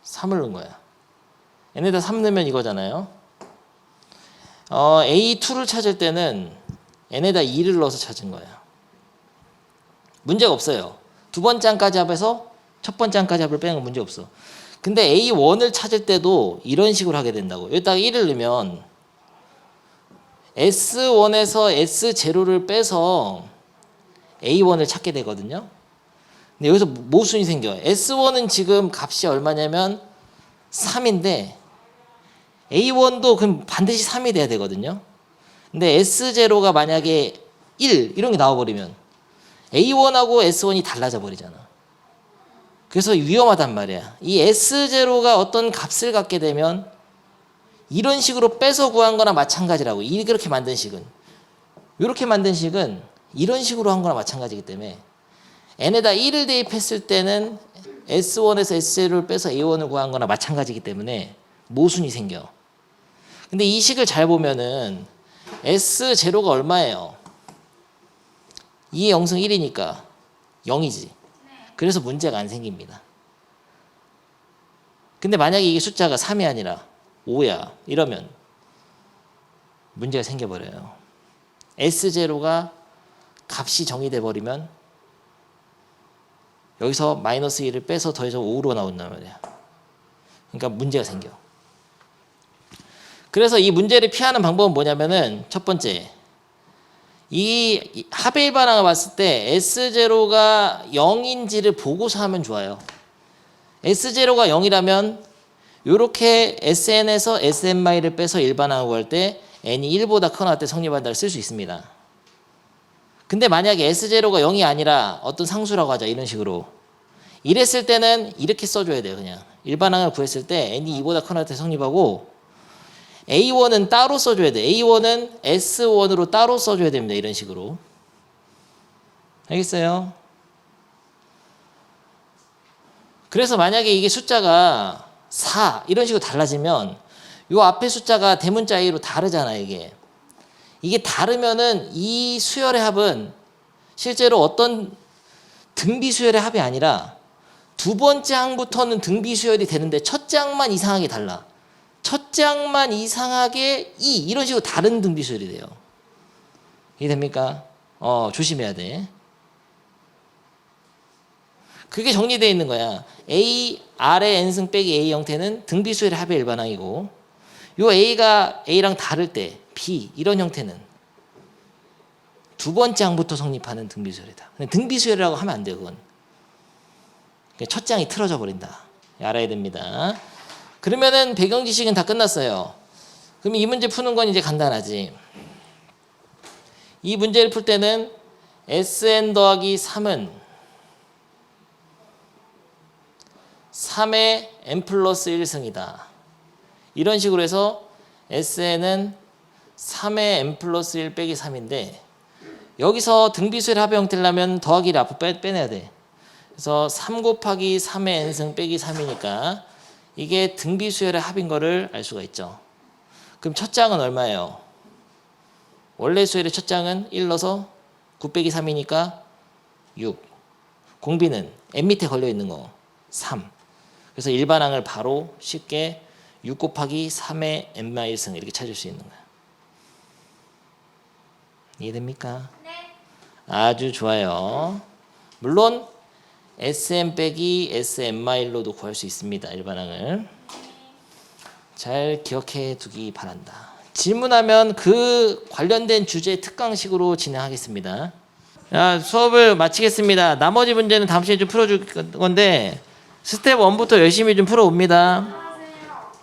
3을 넣은 거야. n에다 3 넣으면 이거잖아요. A2를 찾을 때는 n에다 2를 넣어서 찾은 거야. 문제가 없어요. 두 번째 항까지 합해서 첫 번째 항까지 합을 빼는 건 문제 없어. 근데 A1을 찾을 때도 이런 식으로 하게 된다고. 여기다가 1을 넣으면 S1에서 S0를 빼서 A1을 찾게 되거든요. 근데 여기서 모순이 생겨요. S1은 지금 값이 얼마냐면 3인데 A1도 그럼 반드시 3이 돼야 되거든요. 근데 S0가 만약에 1 이런 게 나와버리면 A1하고 S1이 달라져 버리잖아. 그래서 위험하단 말이야. 이 S0가 어떤 값을 갖게 되면 이런 식으로 빼서 구한 거나 마찬가지라고. 이렇게 만든 식은. 이렇게 만든 식은 이런 식으로 한 거나 마찬가지이기 때문에 n에다 1을 대입했을 때는 S1에서 S0를 빼서 A1을 구한 거나 마찬가지이기 때문에 모순이 생겨. 근데 이 식을 잘 보면은 S0가 얼마예요? 2의 0승 1이니까 0이지. 그래서 문제가 안 생깁니다. 근데 만약에 이게 숫자가 3이 아니라 5야 이러면 문제가 생겨버려요. S0가 값이 정의돼 버리면 여기서 마이너스 1을 빼서 더해서 5로 나온단 말이야. 그러니까 문제가 생겨. 그래서 이 문제를 피하는 방법은 뭐냐면은 첫 번째, 이 합의 일반항을 봤을 때 S0가 0인지를 보고서 하면 좋아요. S0가 0이라면 이렇게 SN에서 SN마이를 빼서 일반항을 구할 때 n이 1보다 크거나 같을 때 성립한다를 쓸 수 있습니다. 근데 만약에 S0가 0이 아니라 어떤 상수라고 하자. 이런 식으로. 이랬을 때는 이렇게 써줘야 돼요. 그냥 일반항을 구했을 때 n이 2보다 크거나 같을 때 성립하고 A1은 따로 써줘야 돼. A1은 S1으로 따로 써줘야 됩니다. 이런 식으로. 알겠어요? 그래서 만약에 이게 숫자가 4 이런 식으로 달라지면 요 앞에 숫자가 대문자 A로 다르잖아. 이게 다르면은 이 수열의 합은 실제로 어떤 등비 수열의 합이 아니라 두 번째 항부터는 등비 수열이 되는데 첫째 항만 이상하게 달라. 첫째 항만 이상하게 이런 식으로 다른 등비 수열이 돼요. 이해됩니까? 조심해야 돼. 그게 정리되어 있는 거야. A, R의 n승 빼기 A 형태는 등비 수열의 합의 일반항이고 요 A가 A랑 다를 때 B 이런 형태는 두 번째 항부터 성립하는 등비 수열이다. 근데 등비 수열이라고 하면 안 돼요. 그건. 첫째 항이 틀어져 버린다. 알아야 됩니다. 그러면은 배경 지식은 다 끝났어요. 그럼 이 문제 푸는 건 이제 간단하지. 이 문제를 풀 때는 Sn 더하기 3은 3의 n 플러스 1승이다. 이런 식으로 해서 Sn은 3의 n 플러스 1 빼기 3인데 여기서 등비수열 합의 형태를 하면 더하기를 앞으로 빼내야 돼. 그래서 3 곱하기 3의 n승 빼기 3이니까 이게 등비수열의 합인 거를 알 수가 있죠. 그럼 첫 장은 얼마예요? 원래 수열의 첫 장은 1 넣어서 9 빼기 3이니까 6. 공비는 n 밑에 걸려있는 거 3. 그래서 일반항을 바로 쉽게 6 곱하기 3의 n-승 이렇게 찾을 수 있는 거야. 이해됩니까? 네. 아주 좋아요. 물론 Sm 빼기 Sm-로도 구할 수 있습니다. 일반항을. 잘 기억해 두기 바란다. 질문하면 그 관련된 주제 특강식으로 진행하겠습니다. 자, 수업을 마치겠습니다. 나머지 문제는 다음 시간에 좀 풀어줄 건데 스텝 1부터 열심히 좀 풀어옵니다.